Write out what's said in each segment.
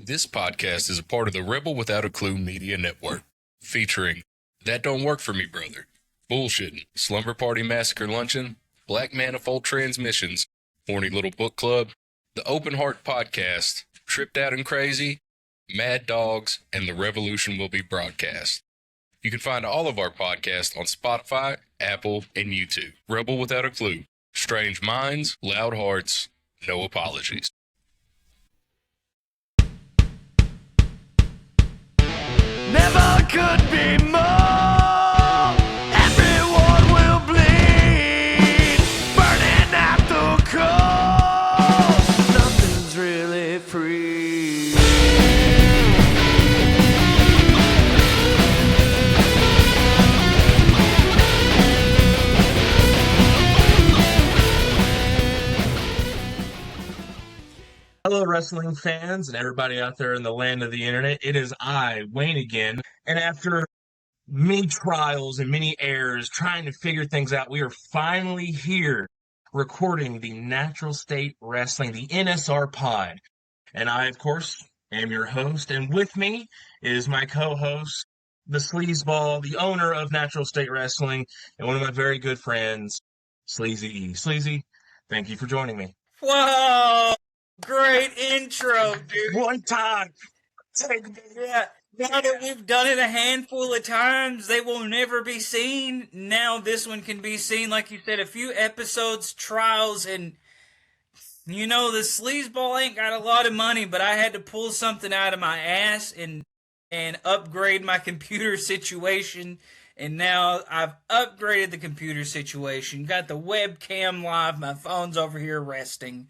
This podcast is a part of the Rebel Without a Clue Media Network, featuring That Don't Work For Me, Brother, Bullshitting, Slumber Party Massacre Luncheon, Black Manifold Transmissions, Horny Little Book Club, The Open Heart Podcast, Tripped Out and Crazy, Mad Dogs, and The Revolution Will Be Broadcast. You can find all of our podcasts on Spotify, Apple, and YouTube. Rebel Without a Clue, Strange Minds, Loud Hearts, No Apologies. Never could be more. Everyone will bleed, burning at the core. Nothing's really free. Hello, wrestling fans and everybody out there in the land of the internet. It is I, Wayne, again. And after many trials and many errors trying to figure things out, we are finally here recording the Natural State Rasslin, the NSR POD. And I, of course, am your host. And with me is my co-host, the Sleazeball, the owner of Natural State Rasslin, and one of my very good friends, Sleezy-E. Sleazy, thank you for joining me. Whoa! Great intro, dude. One time. Yeah. Now that we've done it a handful of times, they will never be seen. Now this one can be seen, like you said, a few episodes, trials, and you know, the sleazeball ain't got a lot of money, but I had to pull something out of my ass and upgrade my computer situation. And now I've upgraded the computer situation, got the webcam live, my phone's over here resting.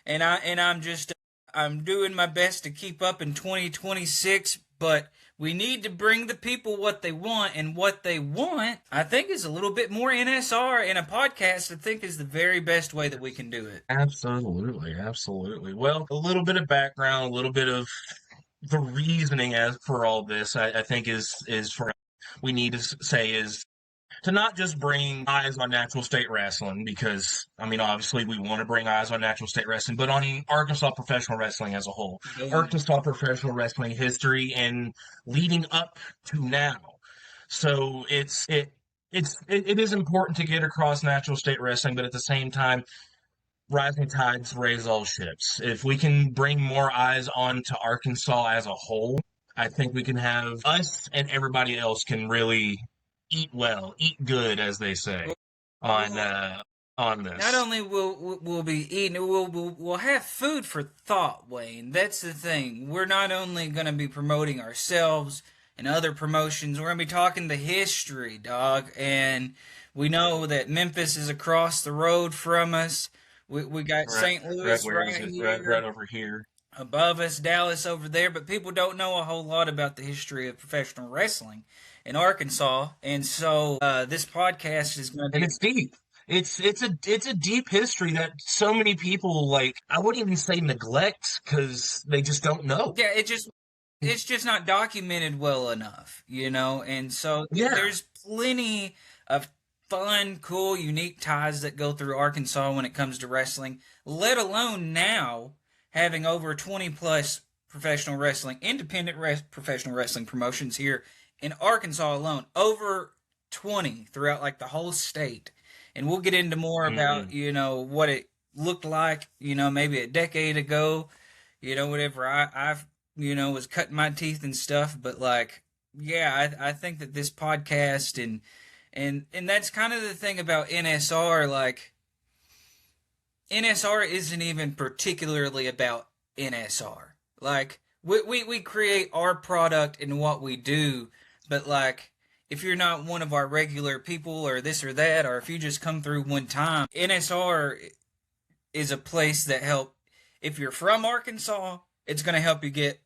And I'm doing my best to keep up in 2026, but we need to bring the people what they want, and what they want, I think, is a little bit more NSR in a podcast. I think is the very best way that we can do it. Absolutely, absolutely. Well, a little bit of background, a little bit of the reasoning as for all this, I think is for we need to say is to not just bring eyes on Natural State Rasslin, because, I mean, obviously we want to bring eyes on Natural State Wrestling, but on Arkansas professional wrestling as a whole. Yeah. Arkansas professional wrestling history and leading up to now. So it is important to get across Natural State Wrestling, but at the same time, rising tides raise all ships. If we can bring more eyes onto Arkansas as a whole, I think we can have us and everybody else can really eat well, eat good, as they say, on this. Not only will we'll be eating, we'll have food for thought, Wayne. That's the thing. We're not only going to be promoting ourselves and other promotions, we're going to be talking the history, dog. And we know that Memphis is across the road from us. We got St. Louis right here. Right over here. Above us, Dallas over there, but people don't know a whole lot about the history of professional wrestling in Arkansas, and so this podcast is going to be. And it's deep. It's a deep history that so many people, like, I wouldn't even say neglect, because they just don't know. Yeah, it's just not documented well enough, you know, and so there's plenty of fun, cool, unique ties that go through Arkansas when it comes to wrestling, let alone now having over 20 plus professional wrestling, independent professional wrestling promotions here in Arkansas alone, over 20 throughout like the whole state. And we'll get into more about, you know, what it looked like, you know, maybe a decade ago, you know, whatever I've, you know, was cutting my teeth and stuff. But like, yeah, I think that this podcast and that's kind of the thing about NSR, like NSR isn't even particularly about NSR. Like we create our product and what we do, but like if you're not one of our regular people or this or that, or if you just come through one time, NSR is a place that help. If you're from Arkansas, it's going to help you get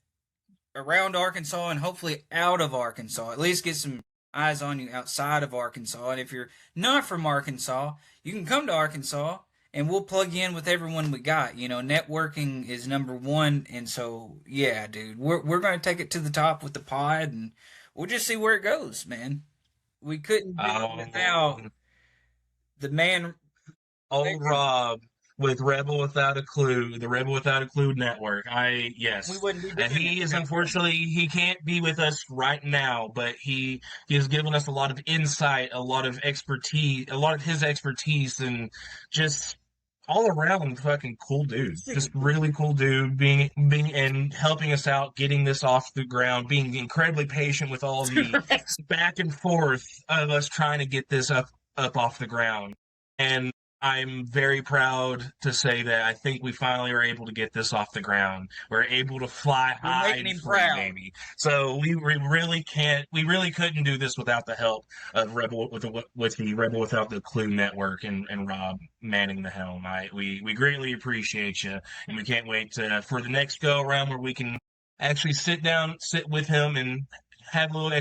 around Arkansas and hopefully out of Arkansas. At least get some eyes on you outside of Arkansas. And if you're not from Arkansas, you can come to Arkansas and we'll plug in with everyone we got. You know, networking is number one. And so, yeah, dude, we're going to take it to the top with the pod, and we'll just see where it goes, man. We couldn't do it without the man. Old Rob. with Rebel Without a Clue, the Rebel Without a Clue network. Yes. We wouldn't be doing He it is without them. unfortunately, he can't be with us right now, but he has given us a lot of insight, a lot of expertise, a lot of his expertise, and just all around fucking cool dude. Super Just cool. really cool dude, being and helping us out, getting this off the ground, being incredibly patient with all the back and forth of us trying to get this up off the ground. And I'm very proud to say that I think we finally were able to get this off the ground. We're able to fly We're high making and him free, proud. baby. So we really couldn't do this without the help of Rebel with the Rebel Without the Clue network and Rob manning the helm. We greatly appreciate you, and we can't wait for the next go around where we can actually sit with him and have a little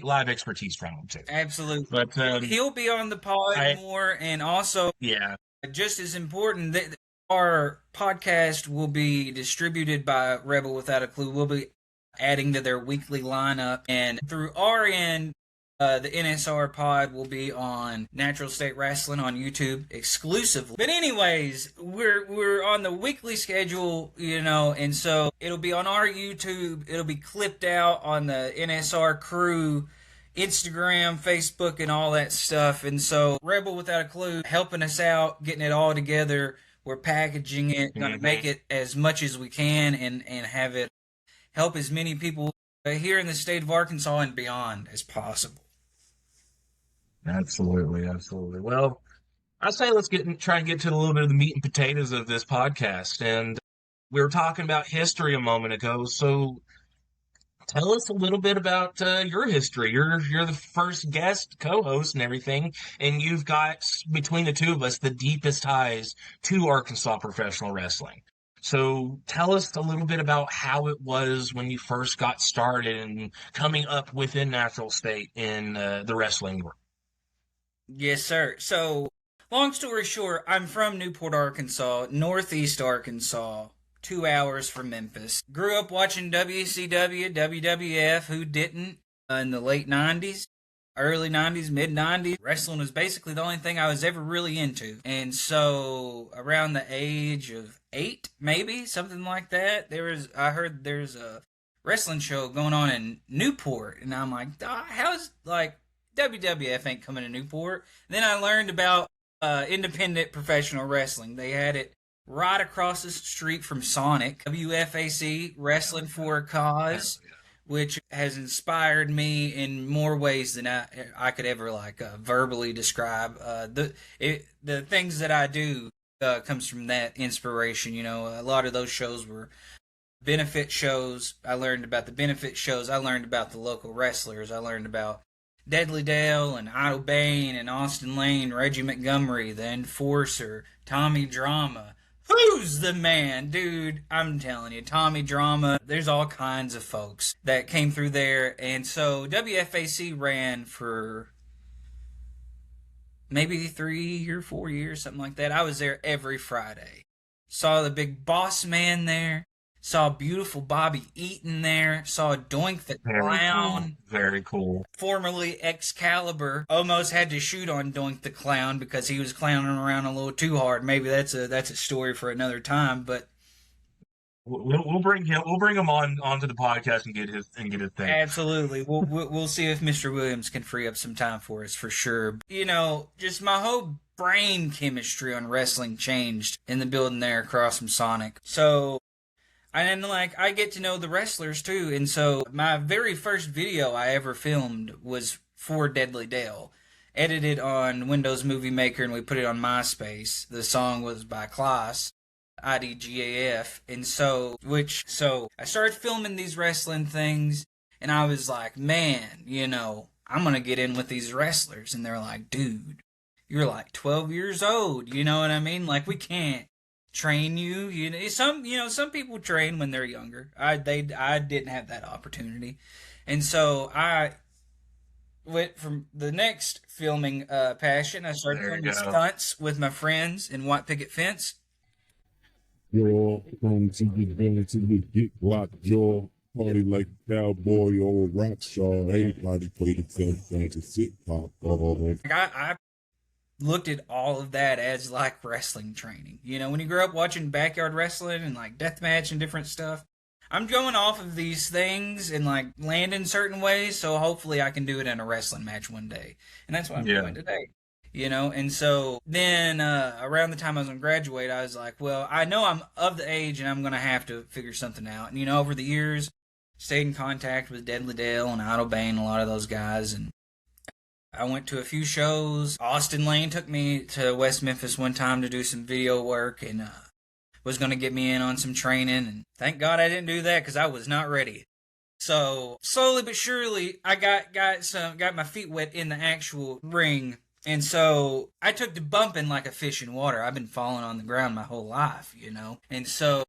live expertise from him too. Absolutely. But He'll be on the pod more, and also, yeah, just as important, our podcast will be distributed by Rebel Without a Clue. We'll be adding to their weekly lineup, and through our end, the NSR pod will be on Natural State Rasslin on YouTube exclusively. But anyways, we're on the weekly schedule, and so it'll be on our YouTube. It'll be clipped out on the NSR crew Instagram, Facebook, and all that stuff. And so Rebel Without a Clue helping us out, getting it all together. We're packaging it, gonna make it as much as we can and have it help as many people here in the state of Arkansas and beyond as possible. absolutely. Well, I say let's try and get to a little bit of the meat and potatoes of this podcast. And we were talking about history a moment ago, so tell us a little bit about your history. You're the first guest, co-host, and everything, and you've got between the two of us the deepest ties to Arkansas professional wrestling. So tell us a little bit about how it was when you first got started and coming up within Natural State in the wrestling world. Yes, sir. So, long story short, I'm from Newport, Arkansas, northeast Arkansas, 2 hours from Memphis. Grew up watching WCW, WWF, who didn't, in the late 90s, early 90s, mid 90s. Wrestling was basically the only thing I was ever really into. And so, around the age of 8, maybe, something like that, I heard there's a wrestling show going on in Newport. And I'm like, how's, WWF ain't coming to Newport. And then I learned about independent professional wrestling. They had it right across the street from Sonic. WFAC, Wrestling for a Cause, which has inspired me in more ways than I could ever verbally describe. The things that I do comes from that inspiration. A lot of those shows were benefit shows. I learned about the benefit shows. I learned about the local wrestlers. I learned about Deadly Dale and Otto Bain and Austin Lane, Reggie Montgomery, the Enforcer, Tommy Drama. Who's the man? Dude, I'm telling you, Tommy Drama. There's all kinds of folks that came through there. And so WFAC ran for maybe 3 or 4 years, something like that. I was there every Friday. Saw the big boss man there. Saw beautiful Bobby Eaton there. Saw Doink the Clown. Cool. Very cool. Formerly Excalibur. Almost had to shoot on Doink the Clown because he was clowning around a little too hard. Maybe that's a story for another time. But we'll bring him onto the podcast and get his thing. Absolutely. We'll see if Mr. Williams can free up some time for us for sure. Just my whole brain chemistry on wrestling changed in the building there across from Sonic. So. And then, I get to know the wrestlers, too. And so, my very first video I ever filmed was for Deadly Dale. Edited on Windows Movie Maker, and we put it on MySpace. The song was by Klaus, IDGAF. And so, I started filming these wrestling things, and I was like, man, I'm going to get in with these wrestlers. And they're like, dude, you're 12 years old. You know what I mean? We can't train you. Some people train when they're younger. I didn't have that opportunity, and so I went from the next filming passion. I started filming stunts with my friends in White Picket Fence. You're going to the get locked jaw. Party like a cowboy or a rock star. Everybody play the same thing to sitcom. looked at all of that as like wrestling training. You know, when you grow up watching backyard wrestling and like deathmatch and different stuff, I'm going off of these things and like land in certain ways, so hopefully I can do it in a wrestling match one day. And that's what I'm doing today. You know, and so then around the time I was going to graduate, I was like, well, I know I'm of the age and I'm going to have to figure something out. And, you know, over the years, stayed in contact with Deadly Dale and Otto Bane, a lot of those guys, and I went to a few shows. Austin Lane took me to West Memphis one time to do some video work and was going to get me in on some training. And thank God I didn't do that because I was not ready. So slowly but surely, I got my feet wet in the actual ring. And so I took to bumping like a fish in water. I've been falling on the ground my whole life, you know. And so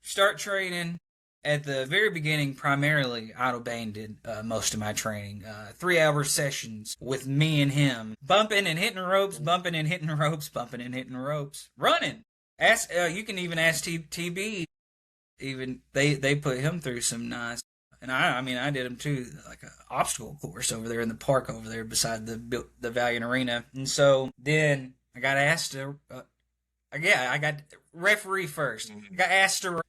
start training. At the very beginning, primarily, Otto Bane did most of my training. 3-hour sessions with me and him. Bumping and hitting ropes, bumping and hitting ropes, bumping and hitting ropes. Running. You can even ask TB. Even they put him through some nice... And I mean, I did him too, like an obstacle course over there in the park over there beside the Valiant Arena. And so then I got asked to... I got referee first. I got asked to...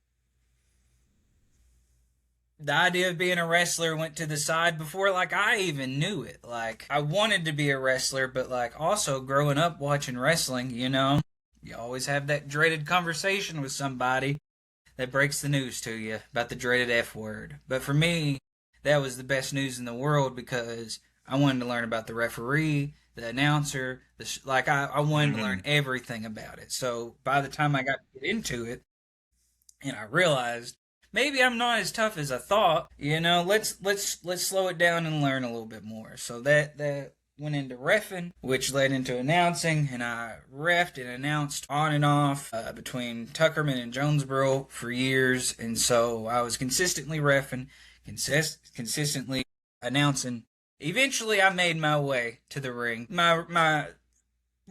The idea of being a wrestler went to the side before, like, I even knew it. Like, I wanted to be a wrestler, but, like, also growing up watching wrestling, you know, you always have that dreaded conversation with somebody that breaks the news to you about the dreaded F word. But for me, that was the best news in the world because I wanted to learn about the referee, the announcer, I wanted to learn everything about it. So by the time I got to get into it, and I realized, maybe I'm not as tough as I thought. You know, let's slow it down and learn a little bit more. So that went into reffing, which led into announcing, and I reffed and announced on and off between Tuckerman and Jonesboro for years, and so I was consistently reffing, consistently announcing. Eventually, I made my way to the ring.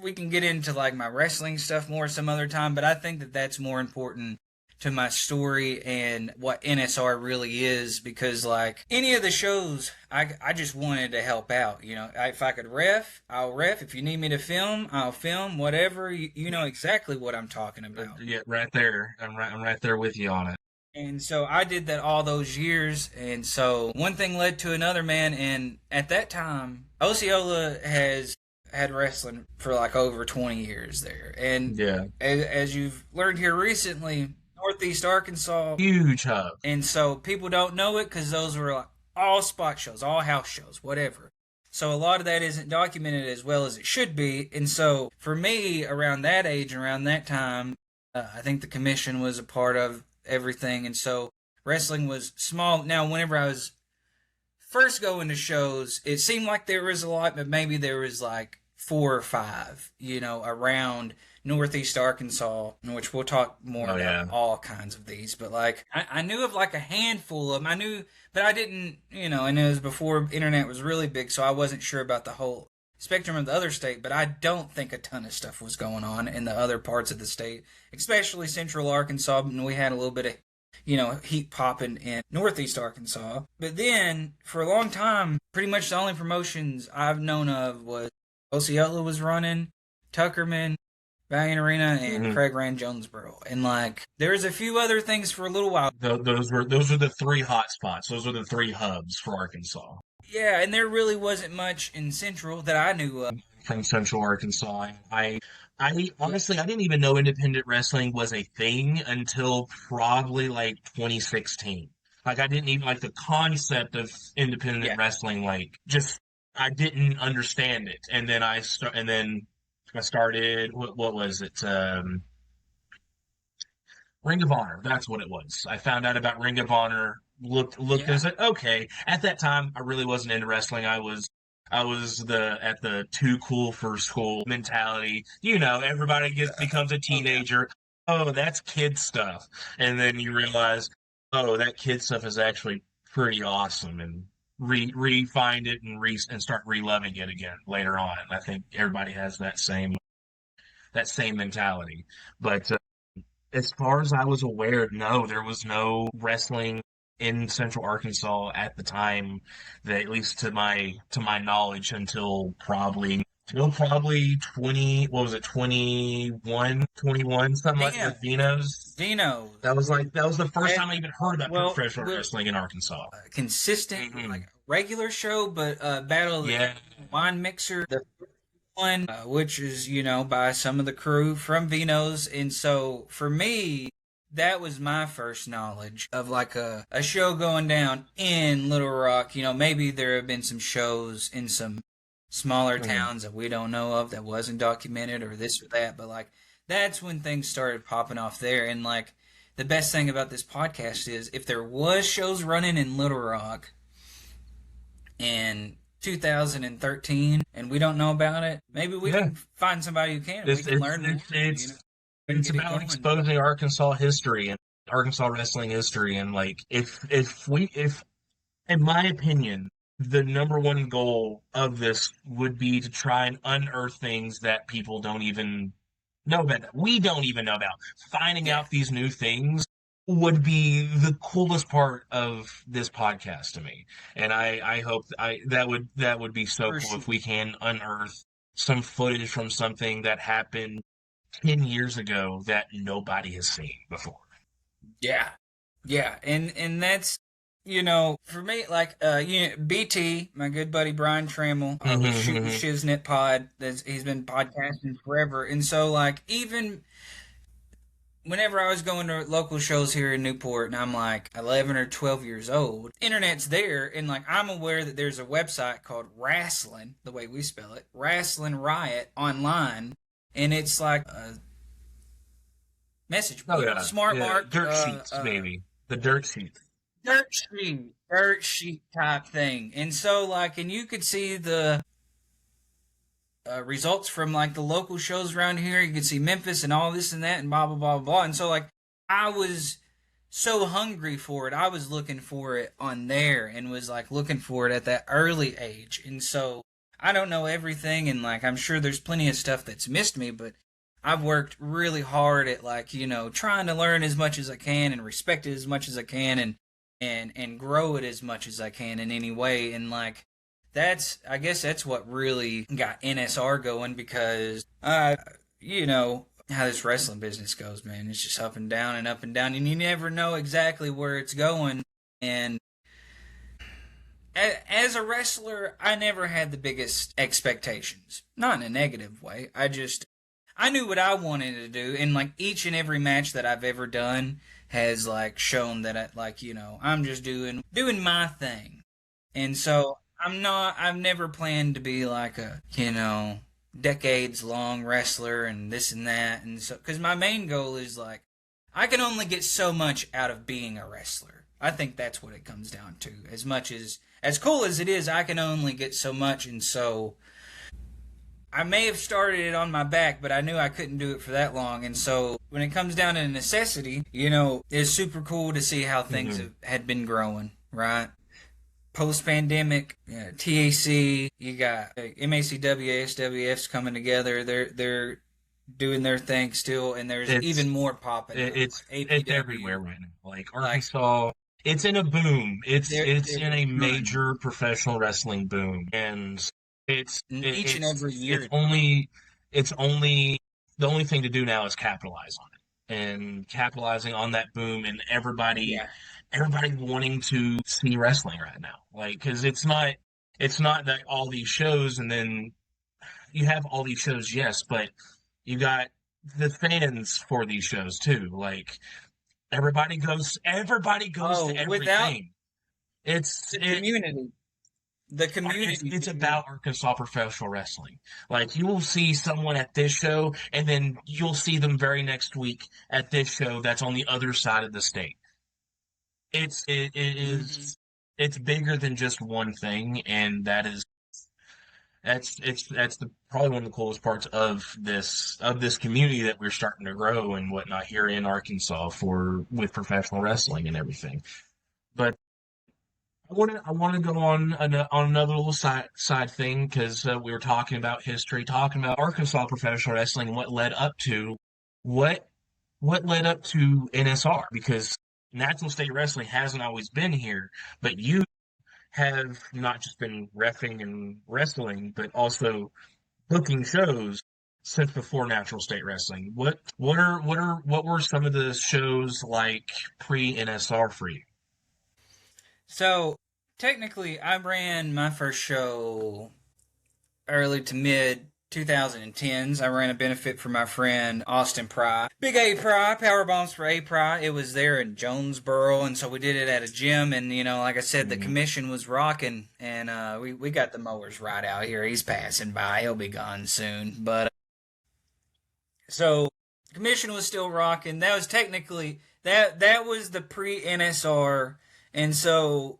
We can get into like my wrestling stuff more some other time, but I think that that's more important to my story and what NSR really is, because like any of the shows, I just wanted to help out. You know, if I could ref, I'll ref. If you need me to film, I'll film. Whatever, you know exactly what I'm talking about. Yeah, right there. I'm right there with you on it. And so I did that all those years, and so one thing led to another, man. And at that time, Osceola has had wrestling for like over 20 years there, and yeah, as you've learned here recently, Northeast Arkansas, huge hub. And so people don't know it because those were like all spot shows, all house shows, whatever. So a lot of that isn't documented as well as it should be. And so for me, around that age, around that time, I think the commission was a part of everything. And so wrestling was small. Now, whenever I was first going to shows, it seemed like there was a lot, but maybe there was like 4 or 5, you know, around Northeast Arkansas, which we'll talk more about all kinds of these. But like, I knew of like a handful of them. But I didn't, you know, and it was before internet was really big, so I wasn't sure about the whole spectrum of the other state. But I don't think a ton of stuff was going on in the other parts of the state, especially Central Arkansas. And we had a little bit of, you know, heat popping in Northeast Arkansas. But then for a long time, pretty much the only promotions I've known of was Osceola was running, Tuckerman, Valiant Arena, and Craig ran Jonesboro. And like, there was a few other things for a little while. Those were the 3 hot spots. Those were the 3 hubs for Arkansas. Yeah, and there really wasn't much in Central that I knew of. From Central Arkansas, I honestly, I didn't even know independent wrestling was a thing until probably like 2016. Like, I didn't even like the concept of independent wrestling. Like, just I didn't understand it, and then I started. What was it? Ring of Honor. That's what it was. I found out about Ring of Honor. Looked and said, okay. At that time, I really wasn't into wrestling. I was at the too cool for school mentality. You know, everybody becomes a teenager. Oh, that's kid stuff, and then you realize, oh, that kid stuff is actually pretty awesome, and re-find it and start re-loving it again later on. I think everybody has that same mentality. But as far as I was aware, no, there was no wrestling in Central Arkansas at the time, that at least to my knowledge, until probably till probably 20, what was it, 21, something like Dino. with Vino's. Dino. That was the first That- time I even heard about well, professional we're wrestling in Arkansas. consistent, Hmm. like regular show, but Battle of the Yeah. Wine Mixer, the one, which is, by some of the crew from Vino's. And so for me, that was my first knowledge of like a show going down in Little Rock. Maybe there have been some shows in some smaller towns that we don't know of that wasn't documented or this or that, but like that's when things started popping off there. And like the best thing about this podcast is if there was shows running in Little Rock in 2013 and we don't know about it, maybe we can find somebody who can. We can learn. It's about exposing Arkansas history and Arkansas wrestling history, and like if in my opinion, the number one goal of this would be to try and unearth things that people don't even know about, that we don't even know about. Finding out these new things would be the coolest part of this podcast to me, and I hope that would be so cool if we can unearth some footage from something that happened 10 years ago that nobody has seen before. Yeah. And that's, for me, like, BT, my good buddy Brian Trammell, with Shooting Shiznit Pod, he's been podcasting forever. And so, like, even whenever I was going to local shows here in Newport and I'm like 11 or 12 years old, internet's there. And, like, I'm aware that there's a website called Rasslin, the way we spell it, Rasslin Riot online. And it's like a message board, smart mark. Dirt sheets, baby. The dirt sheets. Dirt sheet type thing. And so, like, and you could see the results from, like, the local shows around here. You could see Memphis and all this and that and blah, blah, blah, blah. And so, like, I was so hungry for it. I was looking for it on there and was, like, looking for it at that early age. And so I don't know everything, and like I'm sure there's plenty of stuff that's missed me, but I've worked really hard at like, trying to learn as much as I can and respect it as much as I can and grow it as much as I can in any way. And like I guess that's what really got NSR going, because you know how this wrestling business goes, man. It's just up and down and up and down, and you never know exactly where it's going. And as a wrestler, I never had the biggest expectations. Not in a negative way. I knew what I wanted to do, and like each and every match that I've ever done has like shown that I'm just doing my thing. And so I've never planned to be like a, decades long wrestler and this and that. And so, cause my main goal is like, I can only get so much out of being a wrestler. I think that's what it comes down to. As cool as it is, I can only get so much, and so I may have started it on my back, but I knew I couldn't do it for that long. And so when it comes down to necessity, it's super cool to see how things had been growing, right? Post-pandemic, TAC, you got MACW, ASWF's coming together. They're doing their thing still, and there's even more popping. It's everywhere right now. Like Arkansas, it's in a boom. It's in a major professional wrestling boom, and each and every year. It's only the only thing to do now is capitalize on it, and capitalizing on that boom, and everybody wanting to see wrestling right now. Like, because it's not that all these shows, and then you have all these shows, yes, but you got the fans for these shows too. Like everybody goes to everything. It's the community. The community. It's about Arkansas professional wrestling. Like you will see someone at this show, and then you'll see them very next week at this show that's on the other side of the state. It's bigger than just one thing, and that's probably one of the coolest parts of this community that we're starting to grow and whatnot here in Arkansas with professional wrestling and everything. But I want to go on another little side thing, because we were talking about history, talking about Arkansas professional wrestling and what led up to NSR, because Natural State Wrestling hasn't always been here, but you have not just been reffing and wrestling, but also booking shows since before Natural State Wrestling. What were some of the shows like pre NSR for you? So technically, I ran my first show early to mid 2010s. I ran a benefit for my friend Austin Pry. Big A Pry, power bombs for A Pry. It was there in Jonesboro, and so we did it at a gym. And like I said, the commission was rocking, and we got the mowers right out here. He's passing by. He'll be gone soon, but so commission was still rocking. That was technically that was the pre NSR, and so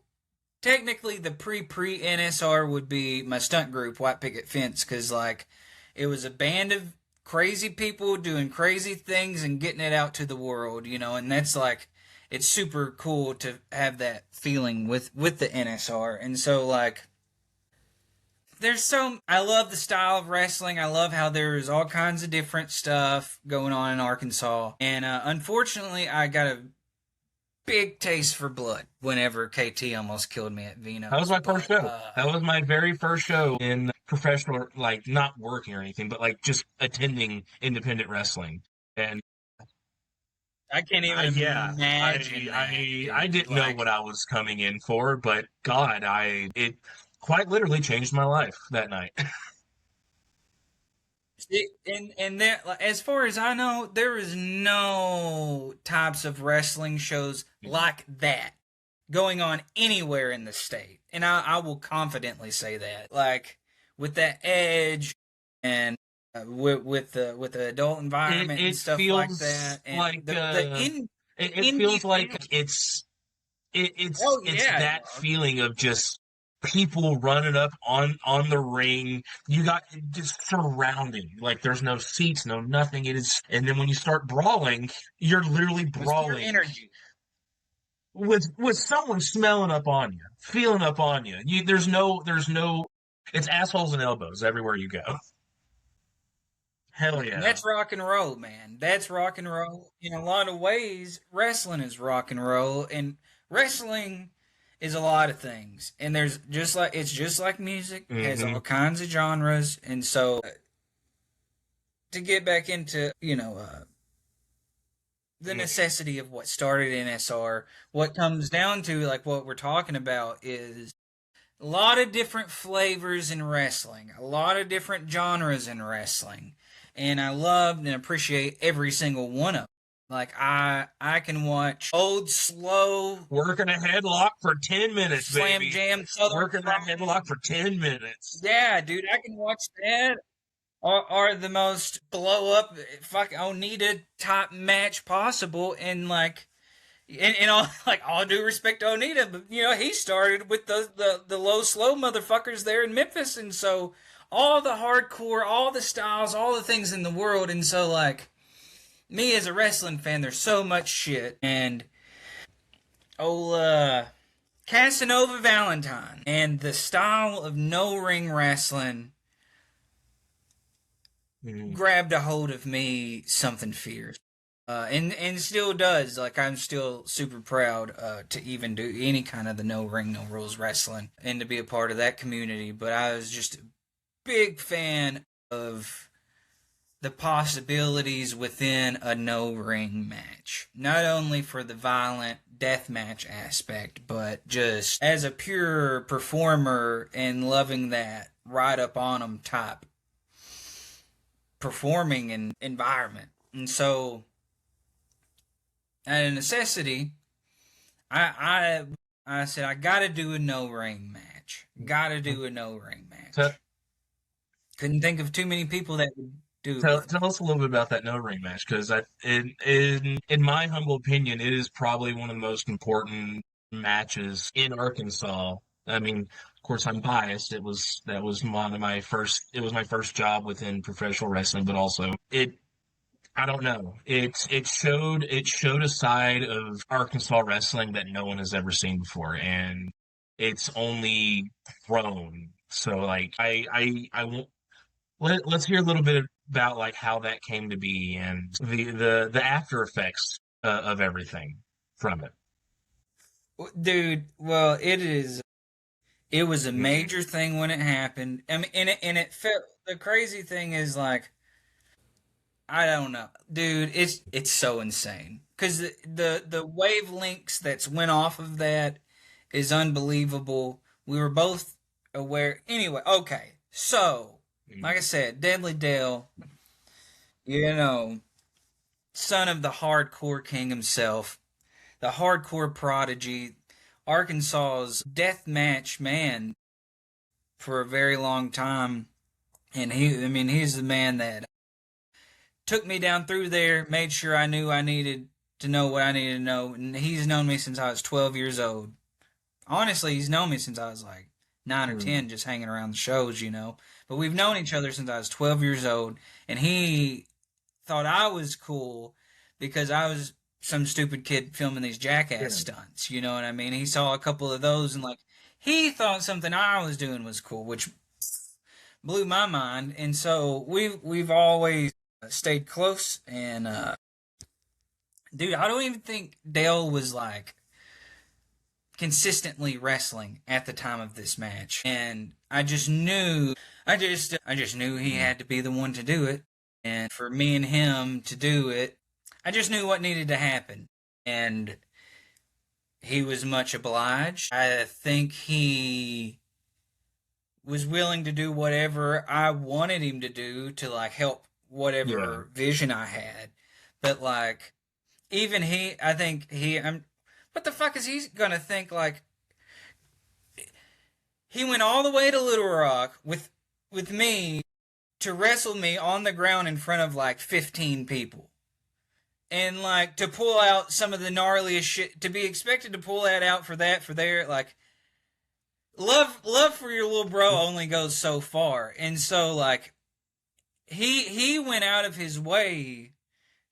technically the pre NSR would be my stunt group, White Picket Fence, because it was a band of crazy people doing crazy things and getting it out to the world, and that's it's super cool to have that feeling with the NSR, and so I love the style of wrestling. I love how there's all kinds of different stuff going on in Arkansas. And unfortunately, I got a big taste for blood whenever KT almost killed me at Vino. That was my first show. That was my very first show in professional, not working or anything, but just attending independent wrestling. And I can't even imagine. I didn't know what I was coming in for, but God, it quite literally changed my life that night. And there, as far as I know, there is no types of wrestling shows like that going on anywhere in the state. And I will confidently say that, with that edge and with the adult environment and stuff like that. And it feels like it's that feeling of just people running up on the ring. You got just surrounding, there's no seats, no nothing. It is, and then when you start brawling, you're literally brawling energy with someone smelling up on you, feeling up on you. There's no. It's assholes and elbows everywhere you go. Hell yeah. And that's rock and roll, man. That's rock and roll. In a lot of ways, wrestling is rock and roll, and wrestling is a lot of things. And it's just like music. It has all kinds of genres. And so to get back into, the necessity of what started NSR, what comes down to, what we're talking about is a lot of different flavors in wrestling, a lot of different genres in wrestling. And I loved and appreciate every single one of them. I can watch old, slow... Working a headlock for 10 minutes, slam baby. Jam Southern Working that headlock for 10 minutes. Yeah, dude, I can watch that. Or the most blow-up, Onita type match possible. And, all due respect to Onita, but, he started with the low, slow motherfuckers there in Memphis. And so all the hardcore, all the styles, all the things in the world. And so, me as a wrestling fan, there's so much shit. And Casanova Valentine and the style of no-ring wrestling grabbed a hold of me something fierce. And still does. I'm still super proud to even do any kind of the no-ring, no-rules wrestling and to be a part of that community. But I was just a big fan of the possibilities within a no-ring match. Not only for the violent deathmatch aspect, but just as a pure performer and loving that right up on them type performing and environment. And so, at a necessity, I said, I gotta do a no-ring match. Gotta do a no-ring match. Couldn't think of too many people that would do it. Tell us a little bit about that no-ring match, because in my humble opinion, it is probably one of the most important matches in Arkansas. I mean, of course, I'm biased. That was my first job within professional wrestling, but also I don't know. It showed a side of Arkansas wrestling that no one has ever seen before, and it's only grown. So I won't. Let's hear a little bit about how that came to be and the after effects of everything from it. Dude, well, it was a major thing when it happened. I mean, and it felt the crazy thing is, like, I don't know, dude. It's so insane because the wavelengths that's went off of that is unbelievable. We were both aware. Anyway, okay. So, like I said, Deadly Dale, you know, son of the hardcore king himself, the hardcore prodigy, Arkansas's death match man for a very long time, and he's the man that took me down through there, made sure I knew I needed to know what I needed to know, and he's known me since I was 12 years old. Honestly, he's known me since I was like 9 or 10, just hanging around the shows, you know. But we've known each other since I was 12 years old, and he thought I was cool because I was some stupid kid filming these jackass stunts, you know what I mean? He saw a couple of those, and like, he thought something I was doing was cool, which blew my mind. And so we've always stayed close, and dude, I don't even think Dale was like consistently wrestling at the time of this match, and I just knew he had to be the one to do it, and for me and him to do it, I just knew what needed to happen, and he was much obliged. I think he was willing to do whatever I wanted him to do to like help whatever vision I had. But like, even I think what the fuck is he gonna think? Like, he went all the way to Little Rock with me to wrestle me on the ground in front of like 15 people. And like, to pull out some of the gnarliest shit, to be expected to pull that out for there, like, love for your little bro only goes so far. And so like, he went out of his way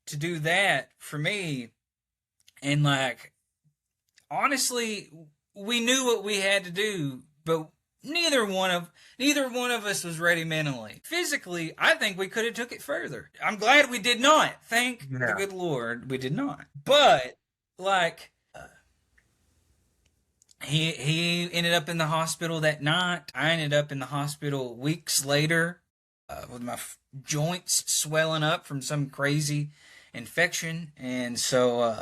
to do that for me. And like, honestly, we knew what we had to do, but neither one of us was ready mentally. Physically, I think we could have took it further. I'm glad we did not. Thank the good Lord we did not. But like, he ended up in the hospital that night. I ended up in the hospital weeks later with my joints swelling up from some crazy infection. And so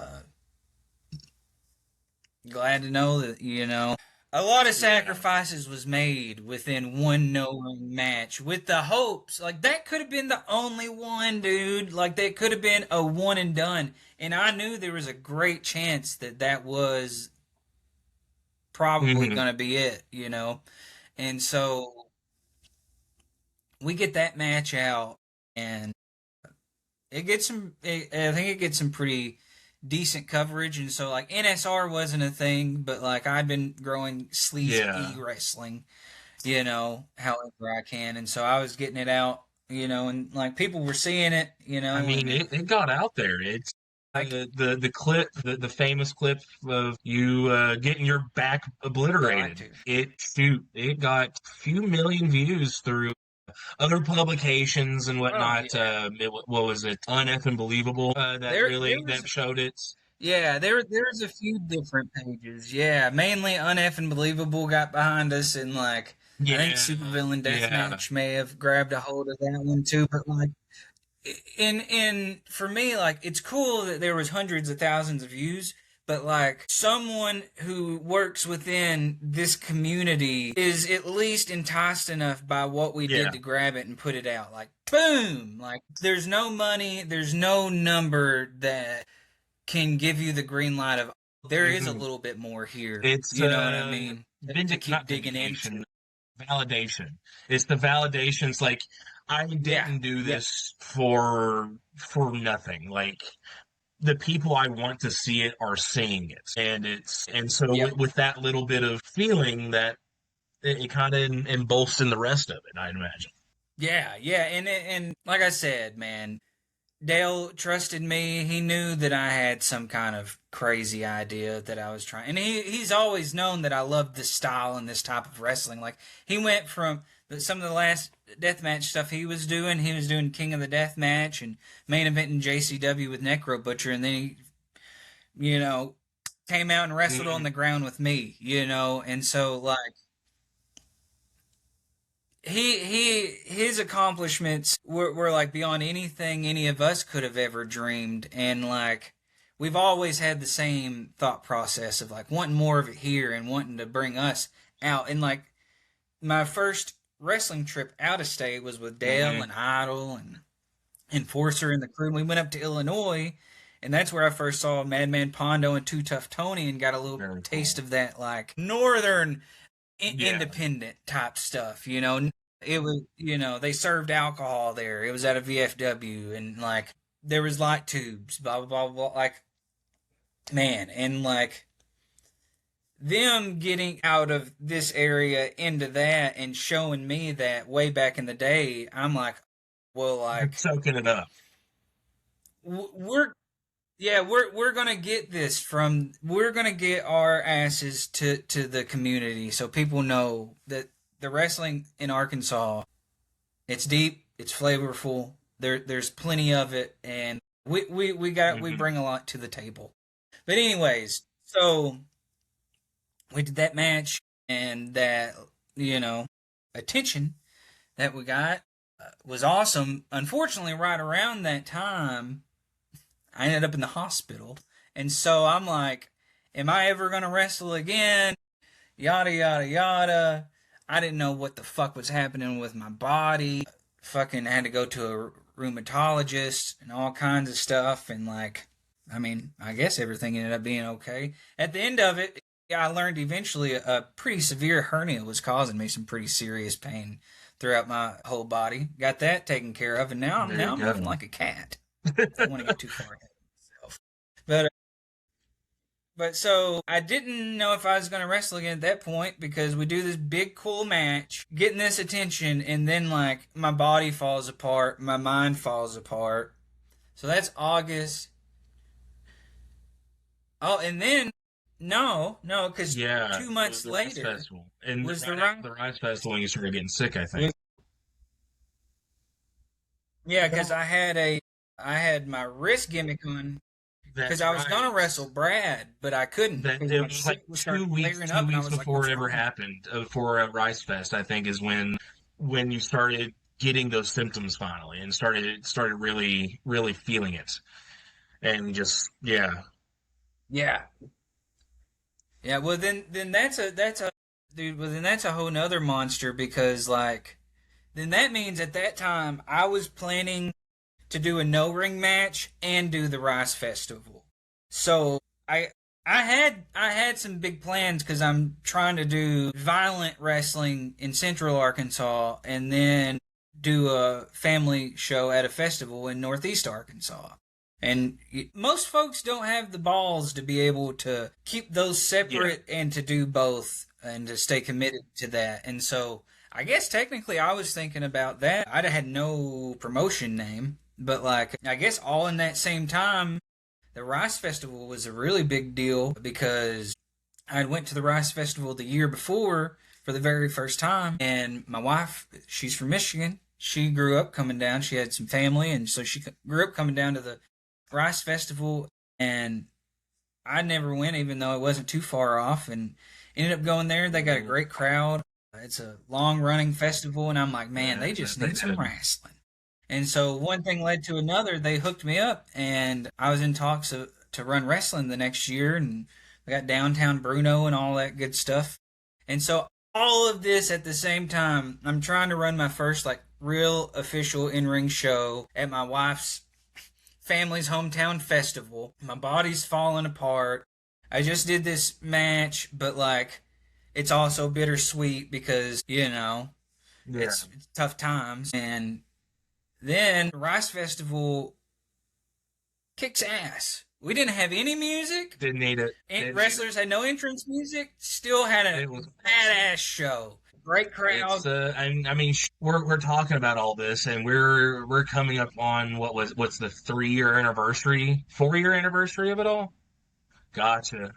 glad to know that, you know, a lot of sacrifices was made within one no-win match with the hopes, like, that could have been the only one, dude. Like, that could have been a one and done. And I knew there was a great chance that was probably going to be it, you know. And so we get that match out, and I think it gets some pretty decent coverage. And so like, NSR wasn't a thing, but like, I've been growing Sleezy-E wrestling, you know, however I can. And so I was getting it out, you know, and like, people were seeing it, you know. I mean, it got out there. It's like the clip, the famous clip of you getting your back obliterated. It got a few million views through other publications and whatnot. What was it? Uneffing Believable that showed it. Yeah, there's a few different pages. Yeah, mainly Uneffing Believable got behind us, and like, I think Supervillain Deathmatch may have grabbed a hold of that one too. But like, in for me, like, it's cool that there was hundreds of thousands of views. But like, someone who works within this community is at least enticed enough by what we did to grab it and put it out. Like, boom! Like, there's no money, there's no number that can give you the green light of, there is a little bit more here. It's, you know what I mean? To keep digging into. Validation. It's the validation. It's like, I didn't do this for nothing. Like, the people I want to see it are seeing it, and so with that little bit of feeling, that it kind of emboldened the rest of it, I'd imagine. Yeah, and like I said, man, Dale trusted me. He knew that I had some kind of crazy idea that I was trying, and he's always known that I love this style and this type of wrestling. Like, he went from some of the last deathmatch stuff he was doing King of the Deathmatch and main event in JCW with Necro Butcher, and then he, you know, came out and wrestled on the ground with me, you know. And so like, his accomplishments were like beyond anything any of us could have ever dreamed, and like we've always had the same thought process of like wanting more of it here and wanting to bring us out. And like my first wrestling trip out of state was with Dale and Idol and Enforcer and the crew. And we went up to Illinois, and that's where I first saw Madman Pondo and Too Tough Tony, and got a little taste of that like northern independent type stuff. You know, it was, you know, they served alcohol there. It was at a VFW, and like there was light tubes, blah blah blah blah. Like, man, and like them getting out of this area into that and showing me that way back in the day, I'm like, well, like soaking it up. We're gonna get this from. We're gonna get our asses to the community, so people know that the wrestling in Arkansas, it's deep, it's flavorful. There's plenty of it, and we bring a lot to the table. But anyways, so we did that match, and that, you know, attention that we got was awesome. Unfortunately, right around that time, I ended up in the hospital. And so I'm like, am I ever going to wrestle again? Yada, yada, yada. I didn't know what the fuck was happening with my body. Fucking had to go to a rheumatologist and all kinds of stuff. And like, I mean, I guess everything ended up being okay. At the end of it, I learned eventually a pretty severe hernia was causing me some pretty serious pain throughout my whole body. Got that taken care of, and now I'm moving like a cat. I don't want to get too far ahead of myself. But so I didn't know if I was going to wrestle again at that point, because we do this big cool match, getting this attention, and then like my body falls apart, my mind falls apart. So that's August. Oh, and then no, because 2 months the later festival. And was the Rise Festival when you started getting sick, I think. Yeah, because I had my wrist gimmick on, because I was gonna wrestle Brad, but I couldn't. It was like 2 weeks before it ever happened. For Rise Fest, I think, is when you started getting those symptoms finally, and started really really feeling it, and just yeah. Well, then that's a dude. Well, then that's a whole nother monster, because like then that means at that time I was planning to do a no ring match and do the Rice Festival. So I had some big plans, because I'm trying to do violent wrestling in Central Arkansas, and then do a family show at a festival in Northeast Arkansas. And most folks don't have the balls to be able to keep those separate and to do both and to stay committed to that. And so I guess technically I was thinking about that. I'd have had no promotion name, but like I guess all in that same time, the Rice Festival was a really big deal, because I went to the Rice Festival the year before for the very first time, and my wife, she's from Michigan. She grew up coming down. She had some family, and so she grew up coming down to the Rice Festival, and I never went, even though it wasn't too far off, and ended up going there. They got a great crowd. It's a long running festival, and I'm like, man, they just need some wrestling. And so one thing led to another. They hooked me up, and I was in talks to run wrestling the next year, and we got downtown Bruno and all that good stuff. And so all of this at the same time, I'm trying to run my first like real official in-ring show at my wife's family's hometown festival. My body's falling apart. I just did this match, but like it's also bittersweet, because you know it's tough times. And then Rice Festival kicks ass. We didn't have any music. Didn't need it. Wrestlers had no entrance music. Still had a badass show. Great crowd. I mean, we're talking about all this, and we're coming up on what's the 3-year anniversary, 4-year anniversary of it all. Gotcha.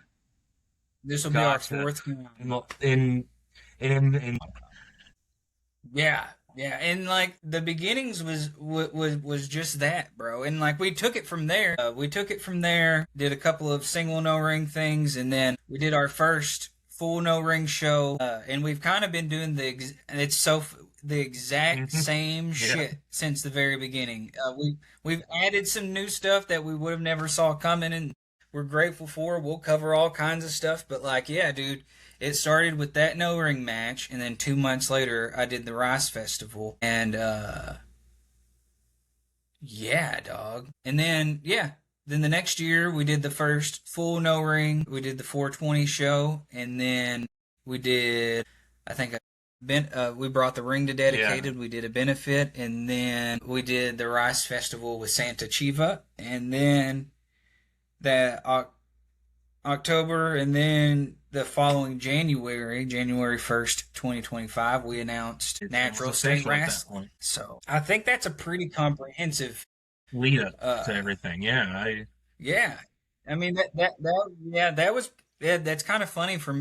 This will be our 4th one. Yeah, and like the beginnings was just that, bro. And like we took it from there. Did a couple of single no ring things, and then we did our first full no ring show, and we've kind of been doing the exact same shit since the very beginning. We've added some new stuff that we would have never saw coming, and we're grateful for. We'll cover all kinds of stuff, but like, yeah, dude, it started with that no ring match, and then 2 months later, I did the Rice Festival, and yeah, dog, and then Then the next year, we did the first full no ring. We did the 420 show, and then we did, I think, we brought the ring to Dedicated. Yeah. We did a benefit, and then we did the Rice Festival with Santa Chiva, and then that October, and then the following January 1st, 2025, we announced Natural State Rasslin. So I think that's a pretty comprehensive lead up to everything. Yeah, I mean that's kind of funny for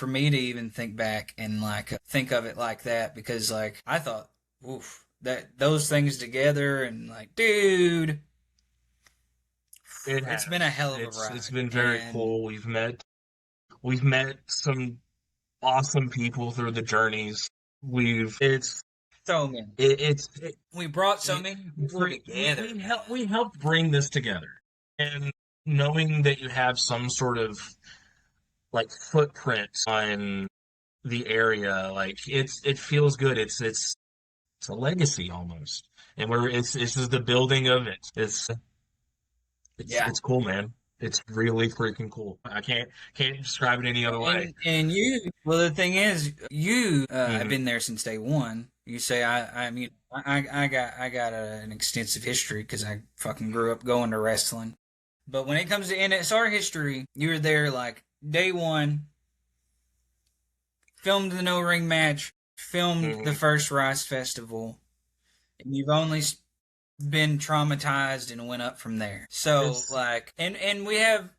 me to even think back and like think of it like that, because like I thought, oof, that those things together, and like, dude, it's been a hell of a ride. It's been very cool. We've met some awesome people through the journeys. We brought so many people together. We helped bring this together, and knowing that you have some sort of like footprint on the area, like it feels good. It's a legacy almost, and this is the building of it. It's cool, man. It's really freaking cool. I can't describe it any other way. And the thing is, have been there since day one. You say I got an extensive history because I fucking grew up going to wrestling. But when it comes to NSR history, you were there like day one. Filmed the no ring match. Filmed the first Rice Festival, and you've only been traumatized and went up from there. So like, and we have,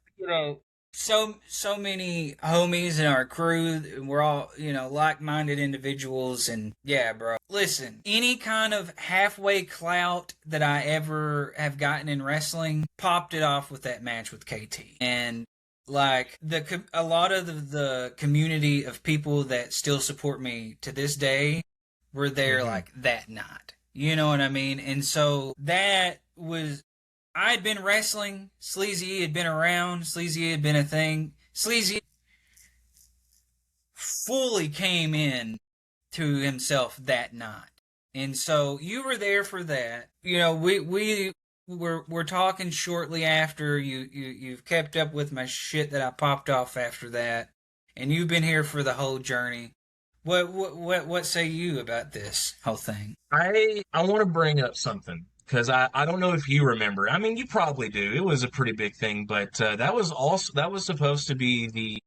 so many homies in our crew. We're all, like-minded individuals, and yeah, bro. Listen, any kind of halfway clout that I ever have gotten in wrestling, popped it off with that match with KT. And like a lot of the community of people that still support me to this day were there like that night. You know what I mean? And so that was, I had been wrestling. Sleezy-E had been around. Sleezy-E had been a thing. Sleezy fully came in to himself that night. And so you were there for that. We're talking shortly after. You've kept up with my shit that I popped off after that. And you've been here for the whole journey. What say you about this whole thing? I want to bring up something, because I don't know if you remember. I mean, you probably do. It was a pretty big thing, but that was supposed to be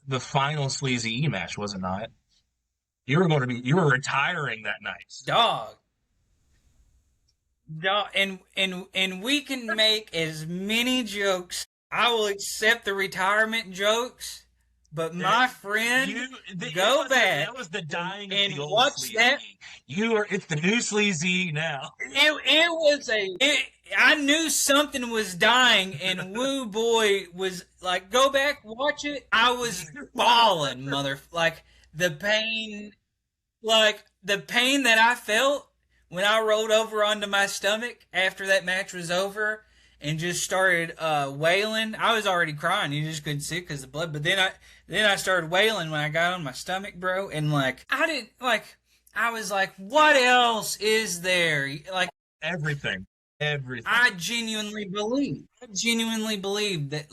the final Sleezy-E match, was it not? You were retiring that night. Dog, and we can make as many jokes. I will accept the retirement jokes. But my friend, go back. That was the dying and of the old watch Sleezy-E. that. It's the new Sleezy-E now. I knew something was dying, and Woo Boy was like, go back, watch it. I was bawling, like the pain that I felt when I rolled over onto my stomach after that match was over. And just started wailing. I was already crying. You just couldn't see it because of the blood. But then I started wailing when I got on my stomach, bro. And like I was like, what else is there? Like everything. I genuinely believe that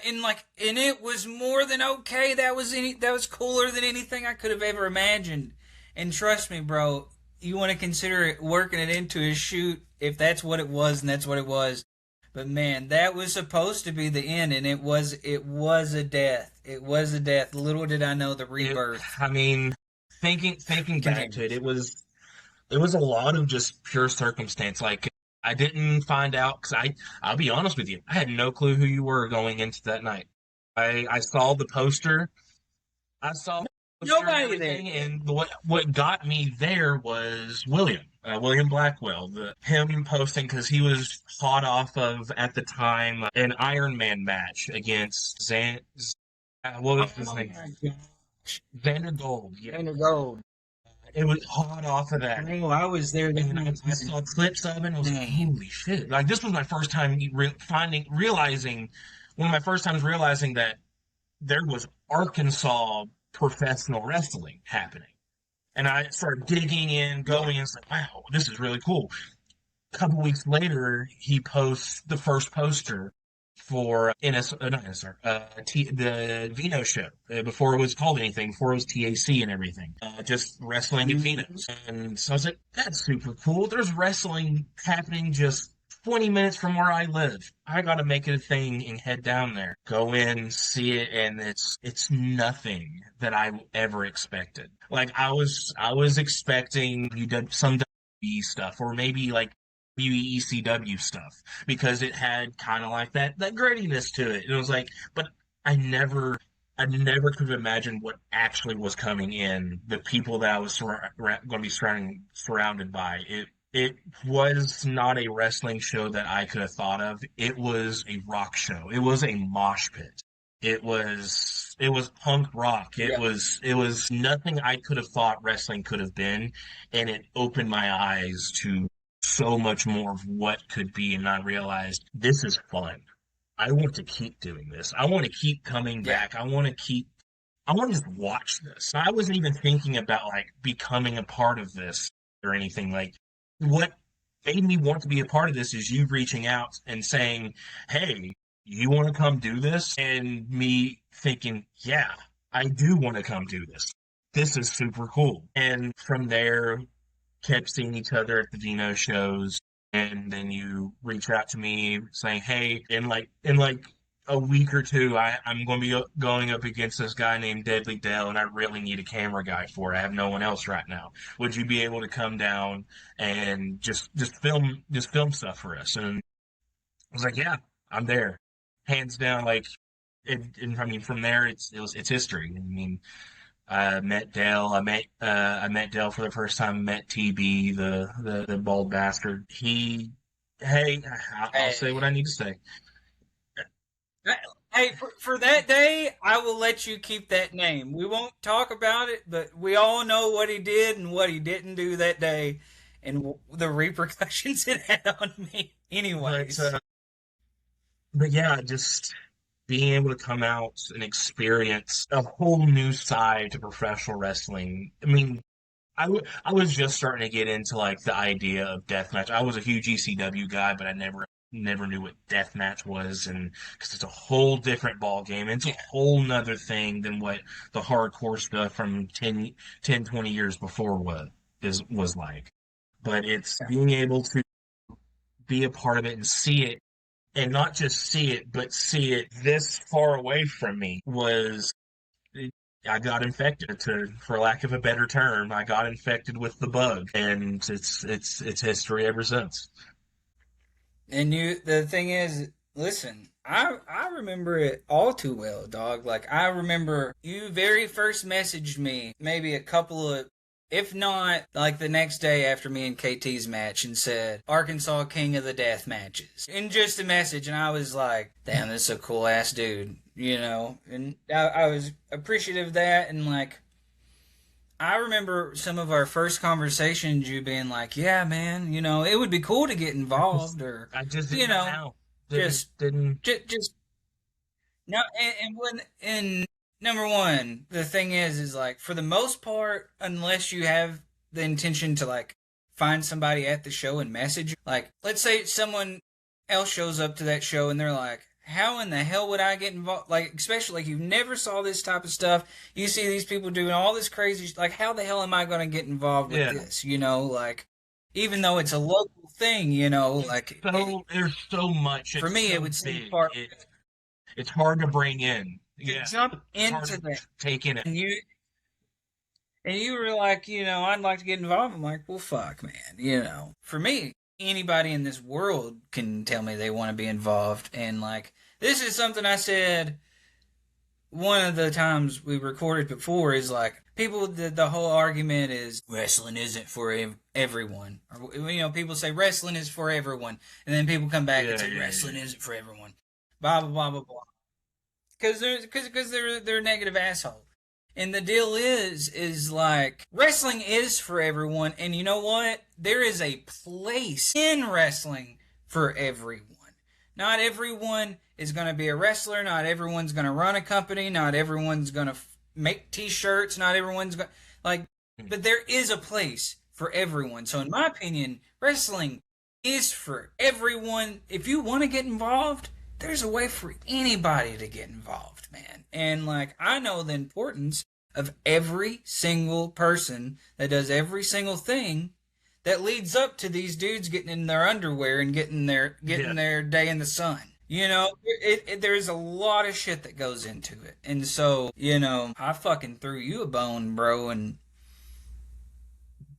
and it was more than okay. That was cooler than anything I could have ever imagined. And trust me, bro, you want to consider it, working it into a shoot if that's what it was, and that's what it was. But man, that was supposed to be the end, and it was a death. It was a death. Little did I know the rebirth. Thinking back to it, it was a lot of just pure circumstance. Like, I didn't find out, because I'll be honest with you, I had no clue who you were going into that night. I saw the poster. Nobody there. And what got me there was William Blackwell, him posting, because he was hot off of, at the time, an Iron Man match against what was his name? Xander Gold. Yeah. Xander Gold. It was hot off of that. Oh, I was there. And I saw clips of it and I was like, Dang. holy shit. Like, this was my first time realizing, one of my first times realizing that there was Arkansas professional wrestling happening. And I started digging in, going, and it's like, wow, this is really cool. A couple weeks later, he posts the first poster for not NSR, the Vino show, before it was called anything, before it was TAC and everything, just wrestling at Vino's. And so I was like, that's super cool. There's wrestling happening just 20 minutes from where I live. I got to make it a thing and head down there, go in, see it, and it's nothing that I ever expected. Like I was expecting you did some WWE stuff, or maybe like WECW stuff, because it had kind of like that grittiness to it. And it was like, but I never could have imagined what actually was coming in. The people that I was going to be surrounded by. It was not a wrestling show that I could have thought of. It was a rock show. It was a mosh pit. It was punk rock. It was nothing I could have thought wrestling could have been, and it opened my eyes to so much more of what could be. And I realized this is fun. I want to keep doing this. I want to keep coming back. I want to just watch this. I wasn't even thinking about like becoming a part of this or anything. Like, what made me want to be a part of this is you reaching out and saying, hey, you want to come do this? And me thinking, yeah, I do want to come do this. This is super cool. And from there, kept seeing each other at the Vino shows. And then you reach out to me saying, hey, in like a week or two, I'm going to be going up against this guy named Deadly Dale, and I really need a camera guy for it. I have no one else right now. Would you be able to come down and just film stuff for us? And I was like, yeah, I'm there, hands down. Like, and I mean, from there, it's history. I mean, I met Dale. I met Dale for the first time. Met TB, the bald bastard. I'll say what I need to say. Hey, for that day, I will let you keep that name. We won't talk about it, but we all know what he did and what he didn't do that day, and the repercussions it had on me. Anyways, but yeah, just being able to come out and experience a whole new side to professional wrestling. I mean, I was just starting to get into like the idea of deathmatch. I was a huge ECW guy, but I never knew what deathmatch was, and because it's a whole different ball game. It's a whole nother thing than what the hardcore stuff from 10, 20 years before was like. But it's being able to be a part of it and see it, and not just see it, but see it this far away from me I got infected, for lack of a better term. I got infected with the bug, and it's history ever since. and the thing is, listen, I remember it all too well, dog. Like, I remember you very first messaged me maybe a couple of, if not like the next day after me and KT's match, and said, Arkansas King of the Death Matches. In just a message, and I was like, damn, this is a cool ass dude, you know? And I was appreciative of that, and like, I remember some of our first conversations, you being like, yeah, man, you know, it would be cool to get involved, or, I just you didn't know, know. Didn't. Just no, and number one, the thing is like, for the most part, unless you have the intention to like find somebody at the show and message, like, let's say someone else shows up to that show and they're like, how in the hell would I get involved? Like, especially like, you never saw this type of stuff. You see these people doing all this crazy, like, how the hell am I going to get involved with this? You know, like, even though it's a local thing, you know, like, there's so much. For me, so it would seem big. far. It's hard to bring in. Yeah, Jump it's hard into to that. take in it. And you were like, you know, I'd like to get involved. I'm like, well, fuck, man. You know, for me, anybody in this world can tell me they want to be involved. And like, this is something I said one of the times we recorded before, is like, people, the whole argument is wrestling isn't for everyone. Or, you know, people say wrestling is for everyone. And then people come back and say wrestling isn't for everyone. Blah, blah, blah, blah, blah. Because they're a negative asshole. And the deal is like, wrestling is for everyone. And you know what? There is a place in wrestling for everyone. Not everyone is going to be a wrestler. Not everyone's going to run a company. Not everyone's going to make t-shirts. Not everyone's going to, like, but there is a place for everyone. So in my opinion, wrestling is for everyone. If you want to get involved, there's a way for anybody to get involved, man. And like, I know the importance of every single person that does every single thing that leads up to these dudes getting in their underwear and getting their day in the sun. You know, there's a lot of shit that goes into it. And so, you know, I fucking threw you a bone, bro, and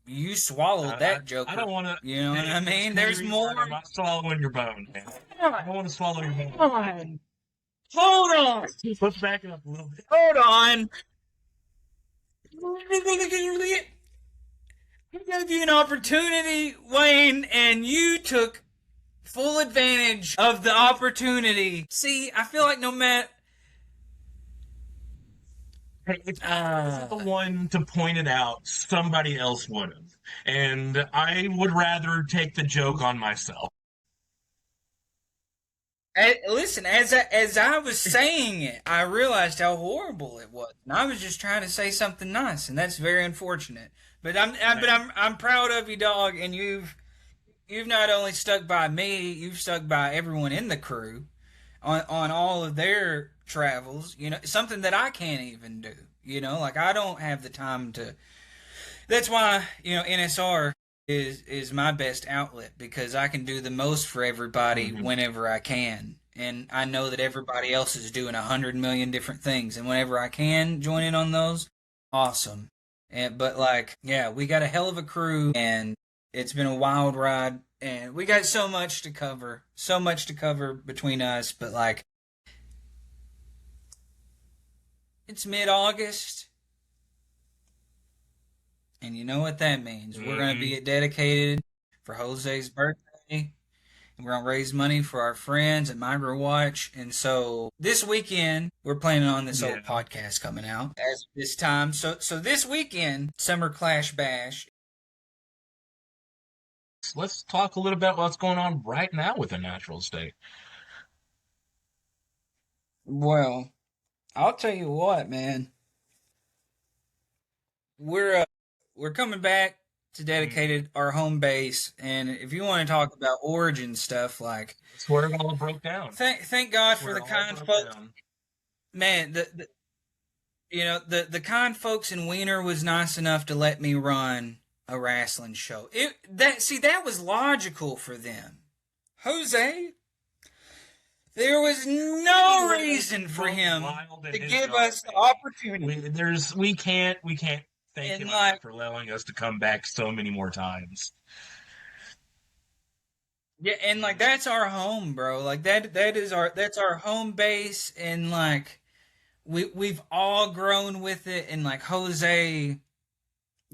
you swallowed that joke. I don't want to. You know what I mean? There's more. I'm not swallowing your bone, man. I don't want to swallow your bone. Come on. Hold on. Let's back it up a little bit. Hold on. I gave you an opportunity, Wayne, and you took full advantage of the opportunity. See, I feel like no matter... Hey, if I was the one to point it out, somebody else would have. And I would rather take the joke on myself. Listen, as I was saying it, I realized how horrible it was, and I was just trying to say something nice, and that's very unfortunate. But I'm proud of you, dog, and you've not only stuck by me, you've stuck by everyone in the crew on all of their travels. You know, something that I can't even do. You know, like I don't have the time to. That's why, you know, NSR is my best outlet, because I can do the most for everybody whenever I can. And I know that everybody else is doing 100 million different things, and whenever I can join in on those, awesome. But like, yeah, we got a hell of a crew, and it's been a wild ride, and we got so much to cover between us. But like, it's mid-August. And you know what that means. We're going to be at Dedicated for Jose's birthday. And we're going to raise money for our friends at Migra Watch. And so this weekend, we're planning on this old podcast coming out as this time. So this weekend, Summer Clash Bash. Let's talk a little bit about what's going on right now with the Natural State. Well, I'll tell you what, man. We're coming back to Dedicated, our home base, and if you want to talk about origin stuff, like that's where it all broke down. Thank God for the kind folks. Man, the kind folks in Wiener was nice enough to let me run a wrestling show. That was logical for them. Jose, there was no reason for him to give us the opportunity. We can't thank him for allowing us to come back so many more times. Yeah, and like that's our home, bro. Like that's our home base, and like we've all grown with it, and like Jose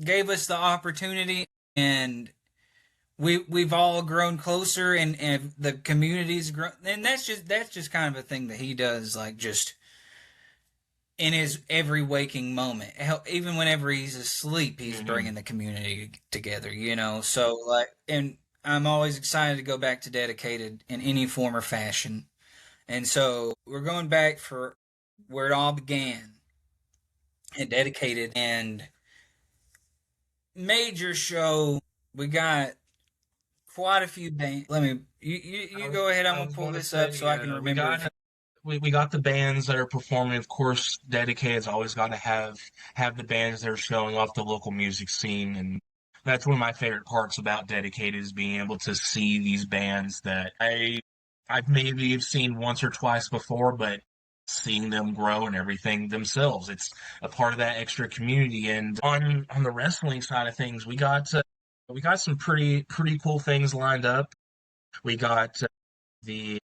gave us the opportunity, and we've all grown closer, and the community's grown, and that's just kind of a thing that he does, like just in his every waking moment. Even whenever he's asleep, he's bringing the community together, you know? So, like, and I'm always excited to go back to Dedicated in any form or fashion. And so we're going back for where it all began at Dedicated, and major show. We got quite a few bands. You go ahead. I'm going to pull this up so I can remember. We got the bands that are performing. Of course, Dedicated's always got to have the bands that are showing off the local music scene, and that's one of my favorite parts about Dedicated is being able to see these bands that I've maybe seen once or twice before, but seeing them grow and everything themselves. It's a part of that extra community. And on the wrestling side of things, we got some pretty cool things lined up. We got the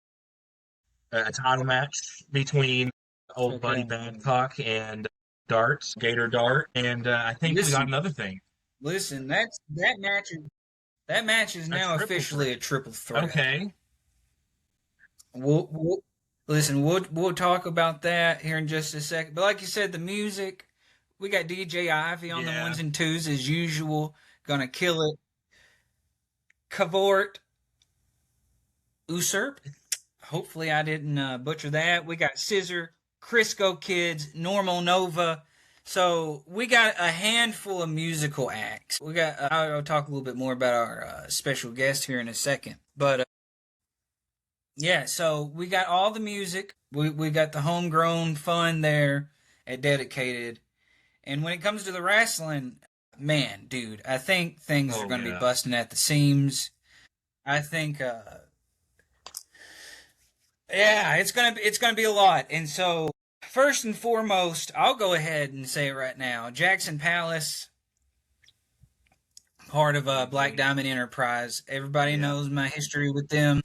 a title match between old Buddy Babcock and Gator Dart, and I think we got another thing. Listen, that match is now officially a triple threat. Okay. We'll talk about that here in just a second. But like you said, the music, We got DJ Ivy on the Yeah. ones and twos as usual. Gonna kill it. Cavort Usurp. Hopefully I didn't butcher that. We got Scissor, Crisco Kids, Normal Nova. So we got a handful of musical acts. We got. I'll talk a little bit more about our special guest here in a second. But yeah, so we got all the music. We got the homegrown fun there at Dedicated. And when it comes to the wrestling, man, dude, I think things are going to be busting at the seams. I think, yeah, it's gonna be a lot. And so, first and foremost, I'll go ahead and say it right now: Jackson Palace, part of Black Diamond Enterprise. Everybody knows my history with them.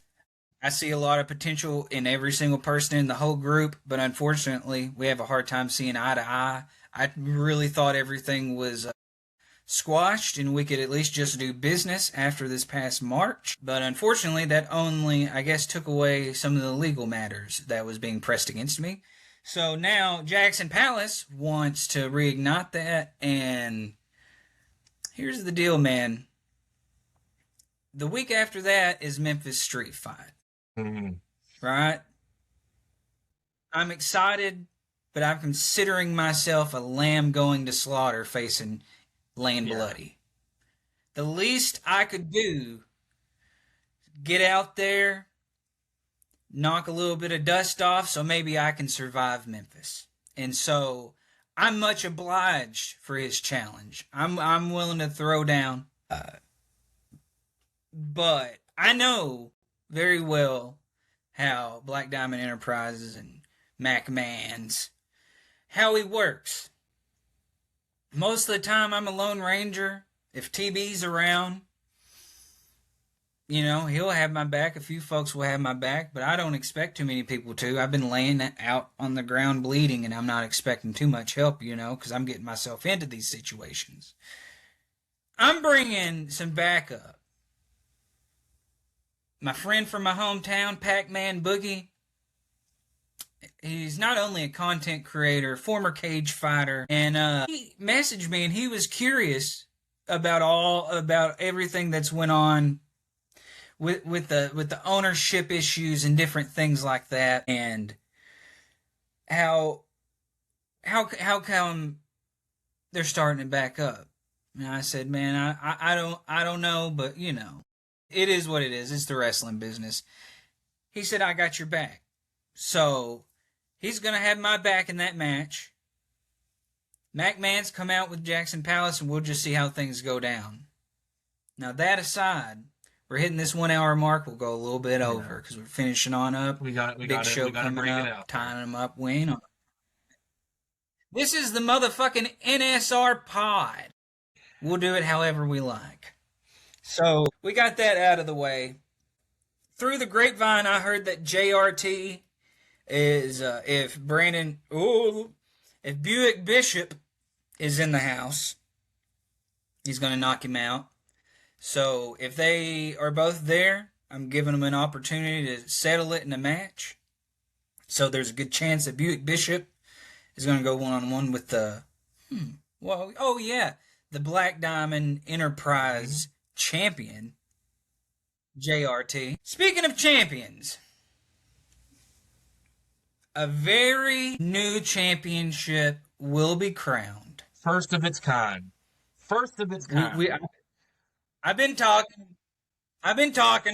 I see a lot of potential in every single person in the whole group, but unfortunately, we have a hard time seeing eye to eye. I really thought everything was squashed and we could at least just do business after this past March. But unfortunately, that only, I guess, took away some of the legal matters that was being pressed against me. So now Jackson Palace wants to reignite that, and here's the deal, man. The week after that is Memphis Street Fight. Mm-hmm. Right? I'm excited, but I'm considering myself a lamb going to slaughter facing Lane Bloody. The least I could do, get out there, knock a little bit of dust off so maybe I can survive Memphis. And so I'm much obliged for his challenge. I'm willing to throw down. But I know very well how Black Diamond Enterprises and McMahon's, how he works. Most of the time I'm a Lone Ranger. If TB's around, you know, he'll have my back. A few folks will have my back, but I don't expect too many people to. I've been laying out on the ground bleeding, and I'm not expecting too much help, you know, because I'm getting myself into these situations. I'm bringing some backup. My friend from my hometown, Pac-Man Boogie, he's not only a content creator, former cage fighter, and he messaged me and he was curious about everything that's went on with the ownership issues and different things like that, and how come they're starting it back up. And I said, man, I don't know, but you know, it is what it is. It's the wrestling business. He said, I got your back. So he's going to have my back in that match. McMahon's come out with Jackson Palace, and we'll just see how things go down. Now, that aside, we're hitting this 1 hour mark. We'll go a little bit over because we're finishing on up. We got Big show coming bring up, it out. tying them up, Wayne. This is the motherfucking NSR pod. We'll do it however we like. So, we got that out of the way. Through the grapevine, I heard that JRT is, if Buick Bishop is in the house, he's going to knock him out. So, if they are both there, I'm giving them an opportunity to settle it in a match. So, there's a good chance that Buick Bishop is going to go one-on-one with the, the Black Diamond Enterprise champion, JRT. Speaking of champions, a very new championship will be crowned. First of its kind. I've been talking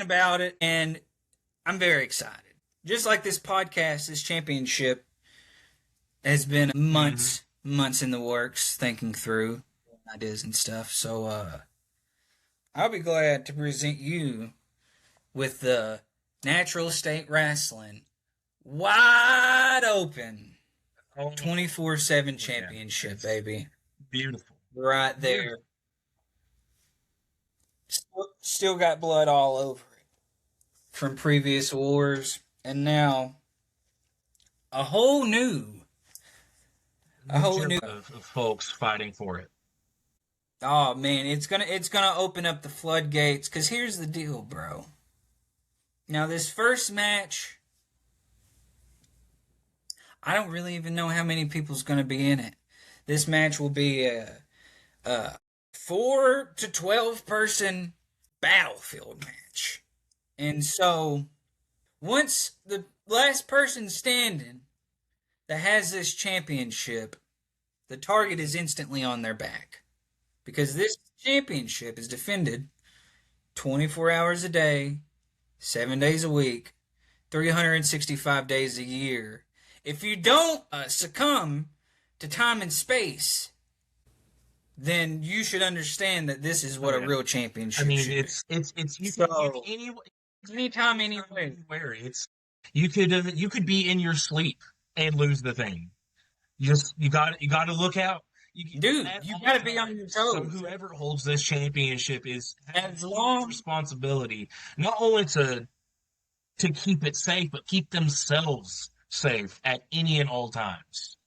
about it, and I'm very excited. Just like this podcast, this championship has been months in the works, thinking through ideas and stuff. So, I'll be glad to present you with the Natural State Rasslin wide open 24/7 championship, baby. Beautiful. Right there. Still got blood all over it from previous wars, and now a whole new of folks fighting for it. Oh man, it's gonna open up the floodgates, because here's the deal, bro. Now this first match, I don't really even know how many people's gonna be in it. This match will be a 4 to 12 person battlefield match. And so, once the last person standing that has this championship, the target is instantly on their back. Because this championship is defended 24 hours a day, 7 days a week, 365 days a year. If you don't succumb to time and space, then you should understand that this is what a real championship I mean, should it's you So- can anytime, anywhere. anywhere. It's you could be in your sleep and lose the thing. You got to look out. Dude, at you all gotta be on your times. So toes. whoever holds this championship has As a long- huge responsibility, not only to keep it safe, but keep themselves safe at any and all times.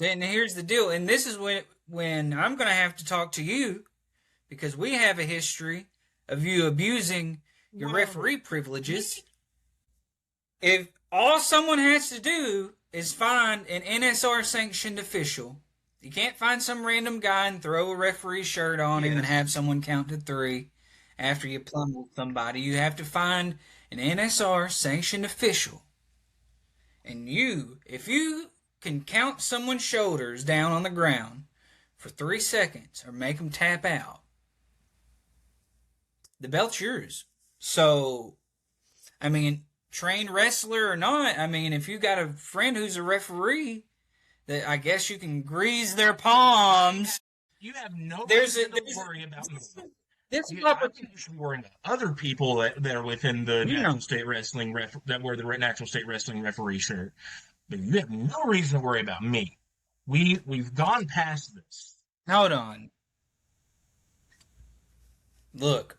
And here's the deal, and this is when I'm going to have to talk to you, because we have a history of you abusing your referee privileges. If all someone has to do is find an NSR sanctioned official, you can't find some random guy and throw a referee shirt on him and have someone count to 3 after you pummel somebody. You have to find an NSR sanctioned official. And if you can count someone's shoulders down on the ground for 3 seconds or make them tap out, the belt's yours. So, I mean, trained wrestler or not, I mean, if you got a friend who's a referee, that I guess you can grease their palms. You have no There's reason a- to worry about me. This I think you should be worrying about other people that are within the You know. Natural State Wrestling that wear the Natural State Wrestling referee shirt. But you have no reason to worry about me. We've gone past this. Hold on. Look,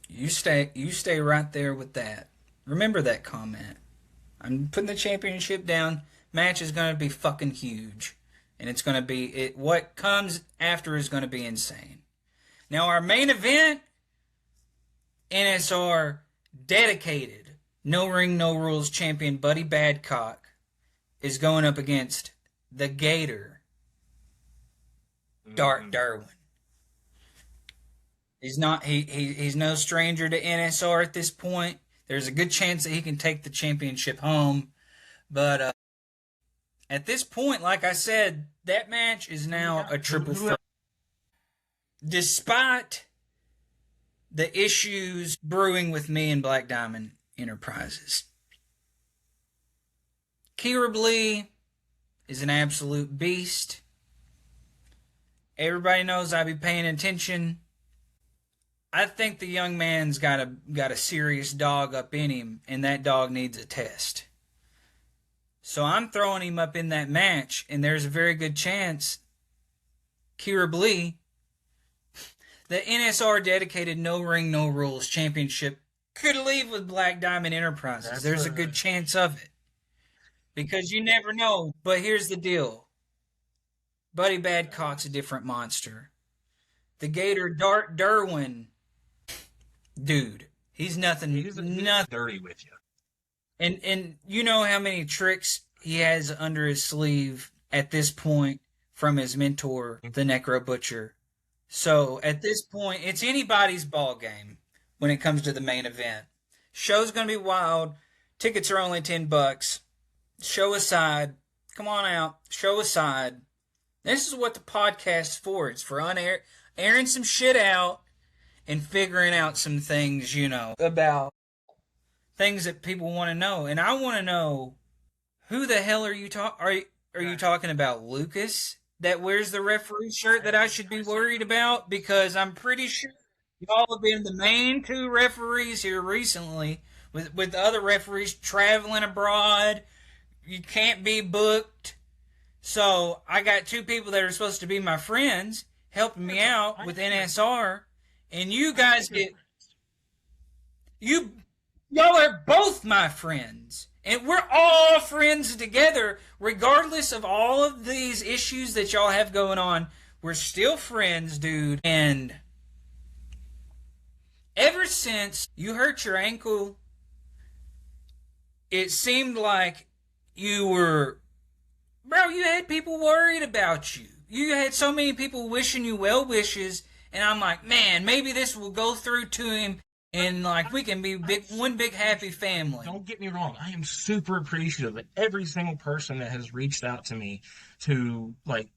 you stay right there with that. Remember that comment. I'm putting the championship down. Match is going to be fucking huge. And it's going to be... what comes after is going to be insane. Now, our main event, NSR dedicated, no ring, no rules champion Buddy Badcock is going up against the Gator, Dark Derwin. He's not... He's no stranger to NSR at this point. There's a good chance that he can take the championship home. But at this point, like I said, that match is now a triple threat. Despite the issues brewing with me and Black Diamond Enterprises, Kira Blee is an absolute beast. Everybody knows I be paying attention. I think the young man's got a serious dog up in him, and that dog needs a test. So I'm throwing him up in that match, and there's a very good chance Kira Blee, the NSR dedicated No Ring, No Rules championship, could leave with Black Diamond Enterprises. There's a good chance of it. Because you never know. But here's the deal. Buddy Badcock's a different monster. The Gator Dark Derwin, dude, he's nothing. He's nothing. dirty with you. And you know how many tricks he has under his sleeve at this point from his mentor, the Necro Butcher. So at this point, it's anybody's ball game when it comes to the main event. Show's gonna be wild. Tickets are only $10. Show aside, come on out. Show aside. This is what the podcast's for. It's for airing some shit out and figuring out some things, about things that people want to know. And I want to know, who the hell are you talking about? Lucas, that wears the referee shirt that I should be worried about? Because I'm pretty sure y'all have been the main 2 referees here recently, with other referees traveling abroad. You can't be booked. So I got 2 people that are supposed to be my friends helping me out with NSR, and you guys y'all are both my friends. And we're all friends together, regardless of all of these issues that y'all have going on. We're still friends, dude. And ever since you hurt your ankle, it seemed like you were Bro, you had people worried about you. You had so many people wishing you well wishes, and I'm like, man, maybe this will go through to him, and like we can be one big happy family. Don't get me wrong. I am super appreciative of every single person that has reached out to me to like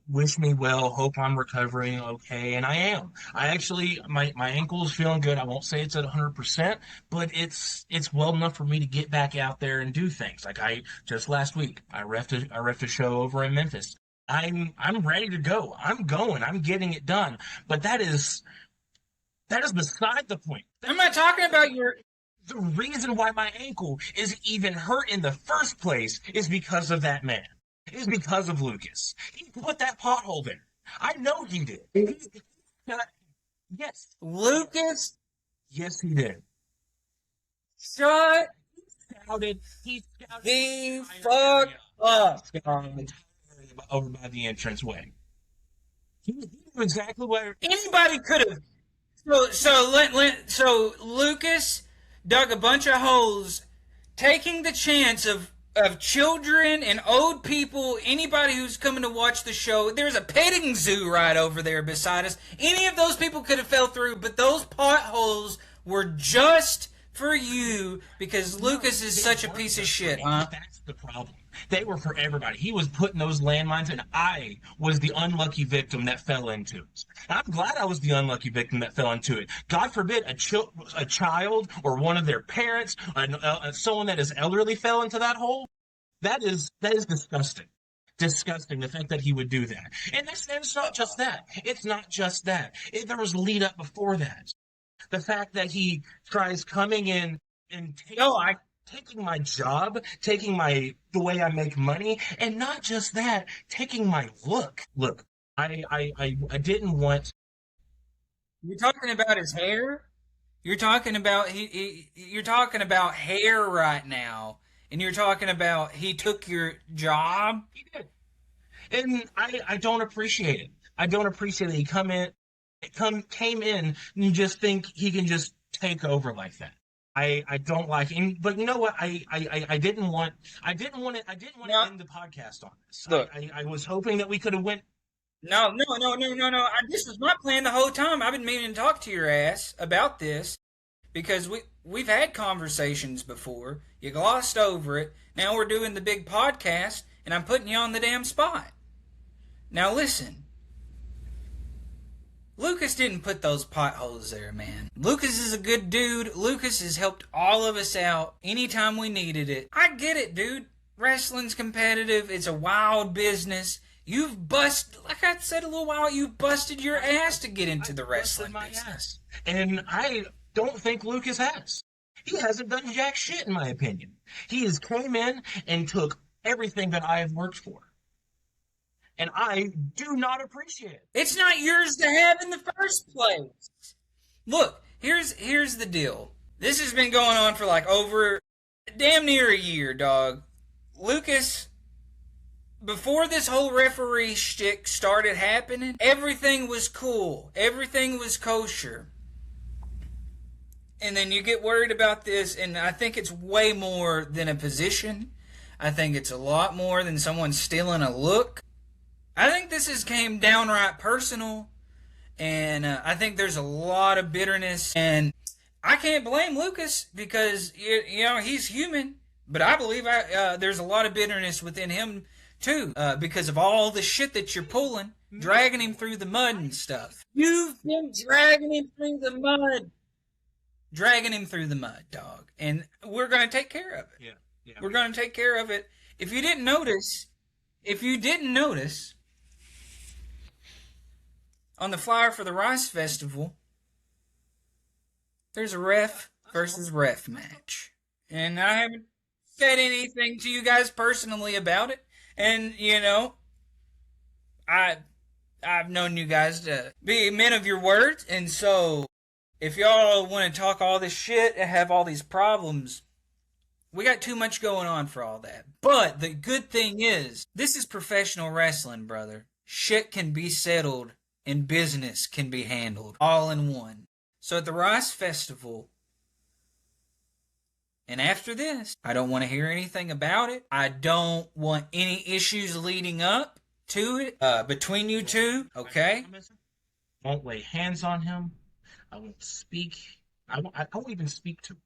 wish me well, hope I'm recovering okay, and I am. I actually my ankle is feeling good. I won't say it's at 100%, but it's well enough for me to get back out there and do things. Like I just last week, I refed a show over in Memphis. I'm ready to go. I'm going. I'm getting it done. But that is beside the point. I'm not talking about your. The reason why my ankle is even hurt in the first place is because of that man. Is because of Lucas. He put that pothole there. I know he did. Yes. Lucas? Yes, he did. Shut He scouted the fuck up. Over by the entranceway. He knew exactly where Anybody could have. So Lucas dug a bunch of holes, taking the chance of children and old people, anybody who's coming to watch the show. There's a petting zoo right over there beside us. Any of those people could have fell through, but those potholes were just for you because Lucas is such a piece of shit, huh? That's the problem. They were for everybody. He was putting those landmines, and I was the unlucky victim that fell into it. I'm glad I was the unlucky victim that fell into it. God forbid a child or one of their parents, someone that is elderly, fell into that hole. That is disgusting. Disgusting, the fact that he would do that. And it's not just that. It's not just that. There was lead up before that. The fact that he tries coming in and taking my job, taking the way I make money, and not just that, taking my look. Look, I didn't want. You're talking about his hair? You're talking about you're talking about hair right now, and you're talking about he took your job. He did, and I don't appreciate it. I don't appreciate that he came in, and you just think he can just take over like that. I don't like it. But you know what? I didn't want to end the podcast on this. Look. I was hoping that we could have went. No. This was my plan the whole time. I've been meaning to talk to your ass about this because we've had conversations before. You glossed over it. Now we're doing the big podcast, and I'm putting you on the damn spot. Now listen. Lucas didn't put those potholes there, man. Lucas is a good dude. Lucas has helped all of us out anytime we needed it. I get it, dude. Wrestling's competitive. It's a wild business. Like I said a little while, you've busted your ass to get into the wrestling business. And I don't think Lucas has. He hasn't done jack shit, in my opinion. He has came in and took everything that I have worked for. And I do not appreciate it. It's not yours to have in the first place. Look, here's the deal. This has been going on for like over damn near a year, dog. Lucas, before this whole referee shtick started happening, everything was cool. Everything was kosher. And then you get worried about this, and I think it's way more than a position. I think it's a lot more than someone stealing a look. I think this came downright personal, and I think there's a lot of bitterness, and I can't blame Lucas because, you know, he's human, but I believe there's a lot of bitterness within him, too, because of all the shit that you're pulling, dragging him through the mud and stuff. You've been dragging him through the mud. Dragging him through the mud, dog, and we're going to take care of it. Yeah. We're going to take care of it. If you didn't notice, on the flyer for the Rice Festival, there's a ref versus ref match. And I haven't said anything to you guys personally about it. And, you know, I've known you guys to be men of your word. And so, if y'all want to talk all this shit and have all these problems, we got too much going on for all that. But the good thing is, this is professional wrestling, brother. Shit can be settled and business can be handled all in one. So at the Rice Festival, And after this, I don't want to hear anything about it. I don't want any issues leading up to it between you two, okay? I won't lay hands on him. I won't speak. I won't even speak to him.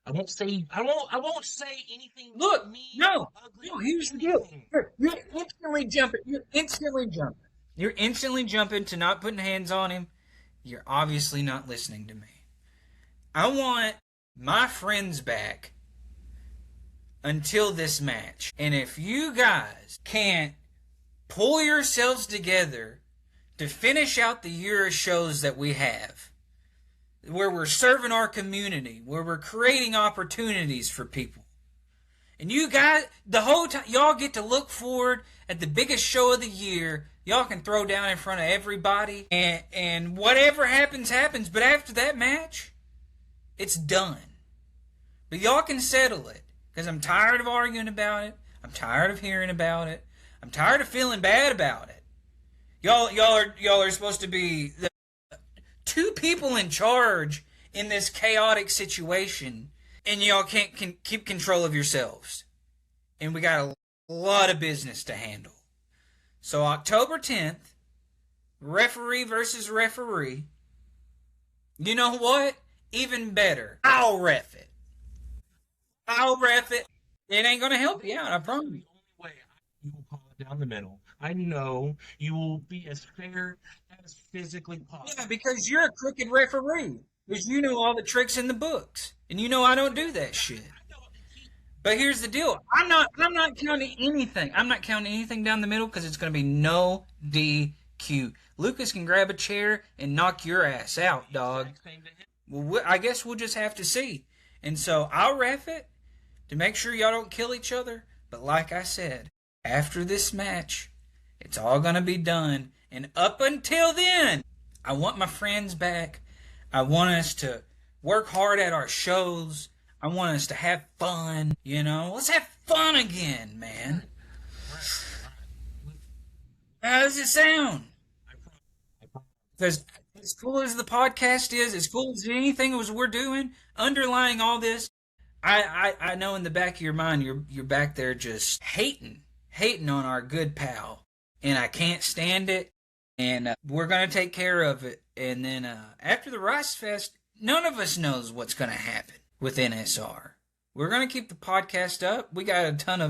I won't say anything. Look, mean, no, ugly, no, here's the deal. anything. You're instantly jumping. You're instantly jumping to not putting hands on him. You're obviously not listening to me. I want my friends back until this match. And if you guys can't pull yourselves together to finish out the year of shows that we have, where we're serving our community, where we're creating opportunities for people, and you guys, the whole time, y'all get to look forward at the biggest show of the year. Y'all can throw down in front of everybody, and whatever happens, happens. But after that match, it's done. But y'all can settle it, because I'm tired of arguing about it. I'm tired of hearing about it. I'm tired of feeling bad about it. Y'all are supposed to be the two people in charge in this chaotic situation, and y'all can't keep control of yourselves. And we got a lot of business to handle. So October 10th, referee versus referee. You know what? Even better. I'll ref it. It ain't gonna help you out, I promise. The only way you will call it down the middle. I know you will be as fair as physically possible. Yeah, because you're a crooked referee. Because you know all the tricks in the books. And you know I don't do that shit. But here's the deal. I'm not counting anything. I'm not counting anything down the middle because it's going to be no DQ. Lucas can grab a chair and knock your ass out, dog. Well, I guess we'll just have to see. And so I'll ref it to make sure y'all don't kill each other. But like I said, after this match, it's all going to be done. And up until then, I want my friends back. I want us to work hard at our shows. I want us to have fun, you know. Let's have fun again, man. How does it sound? Because as cool as the podcast is, as cool as anything as we're doing, underlying all this, I know in the back of your mind you're back there just hating on our good pal, and I can't stand it. And we're gonna take care of it. And then after the Rice Fest, none of us knows what's gonna happen with NSR. We're gonna keep the podcast up. We got a ton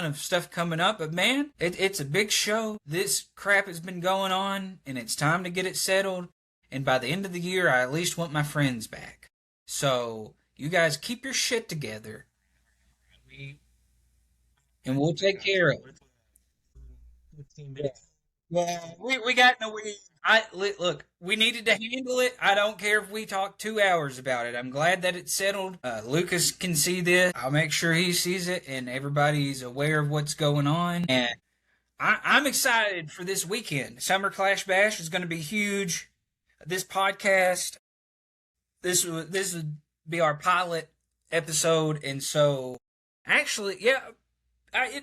of stuff coming up, but man, it's a big show. This crap has been going on, and it's time to get it settled. And by the end of the year, I at least want my friends back. So you guys keep your shit together, and we'll take care of it. 15 minutes. Yeah, we got no. Look, we needed to handle it. I don't care if we talk 2 hours about it. I'm glad that it's settled. Lucas can see this. I'll make sure he sees it, and everybody's aware of what's going on. And I'm excited for this weekend. Summer Clash Bash is going to be huge. This podcast, this would be our pilot episode, and so actually, yeah.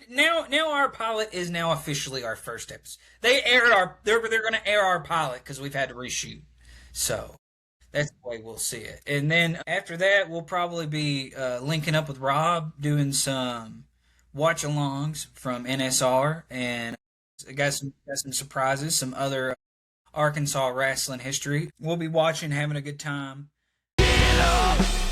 Now our pilot is now officially our first episode. They're going to air our pilot because we've had to reshoot. So that's the way we'll see it. And then after that, we'll probably be linking up with Rob, doing some watch-alongs from NSR, and got some surprises, some other Arkansas wrestling history. We'll be watching, having a good time. Get up!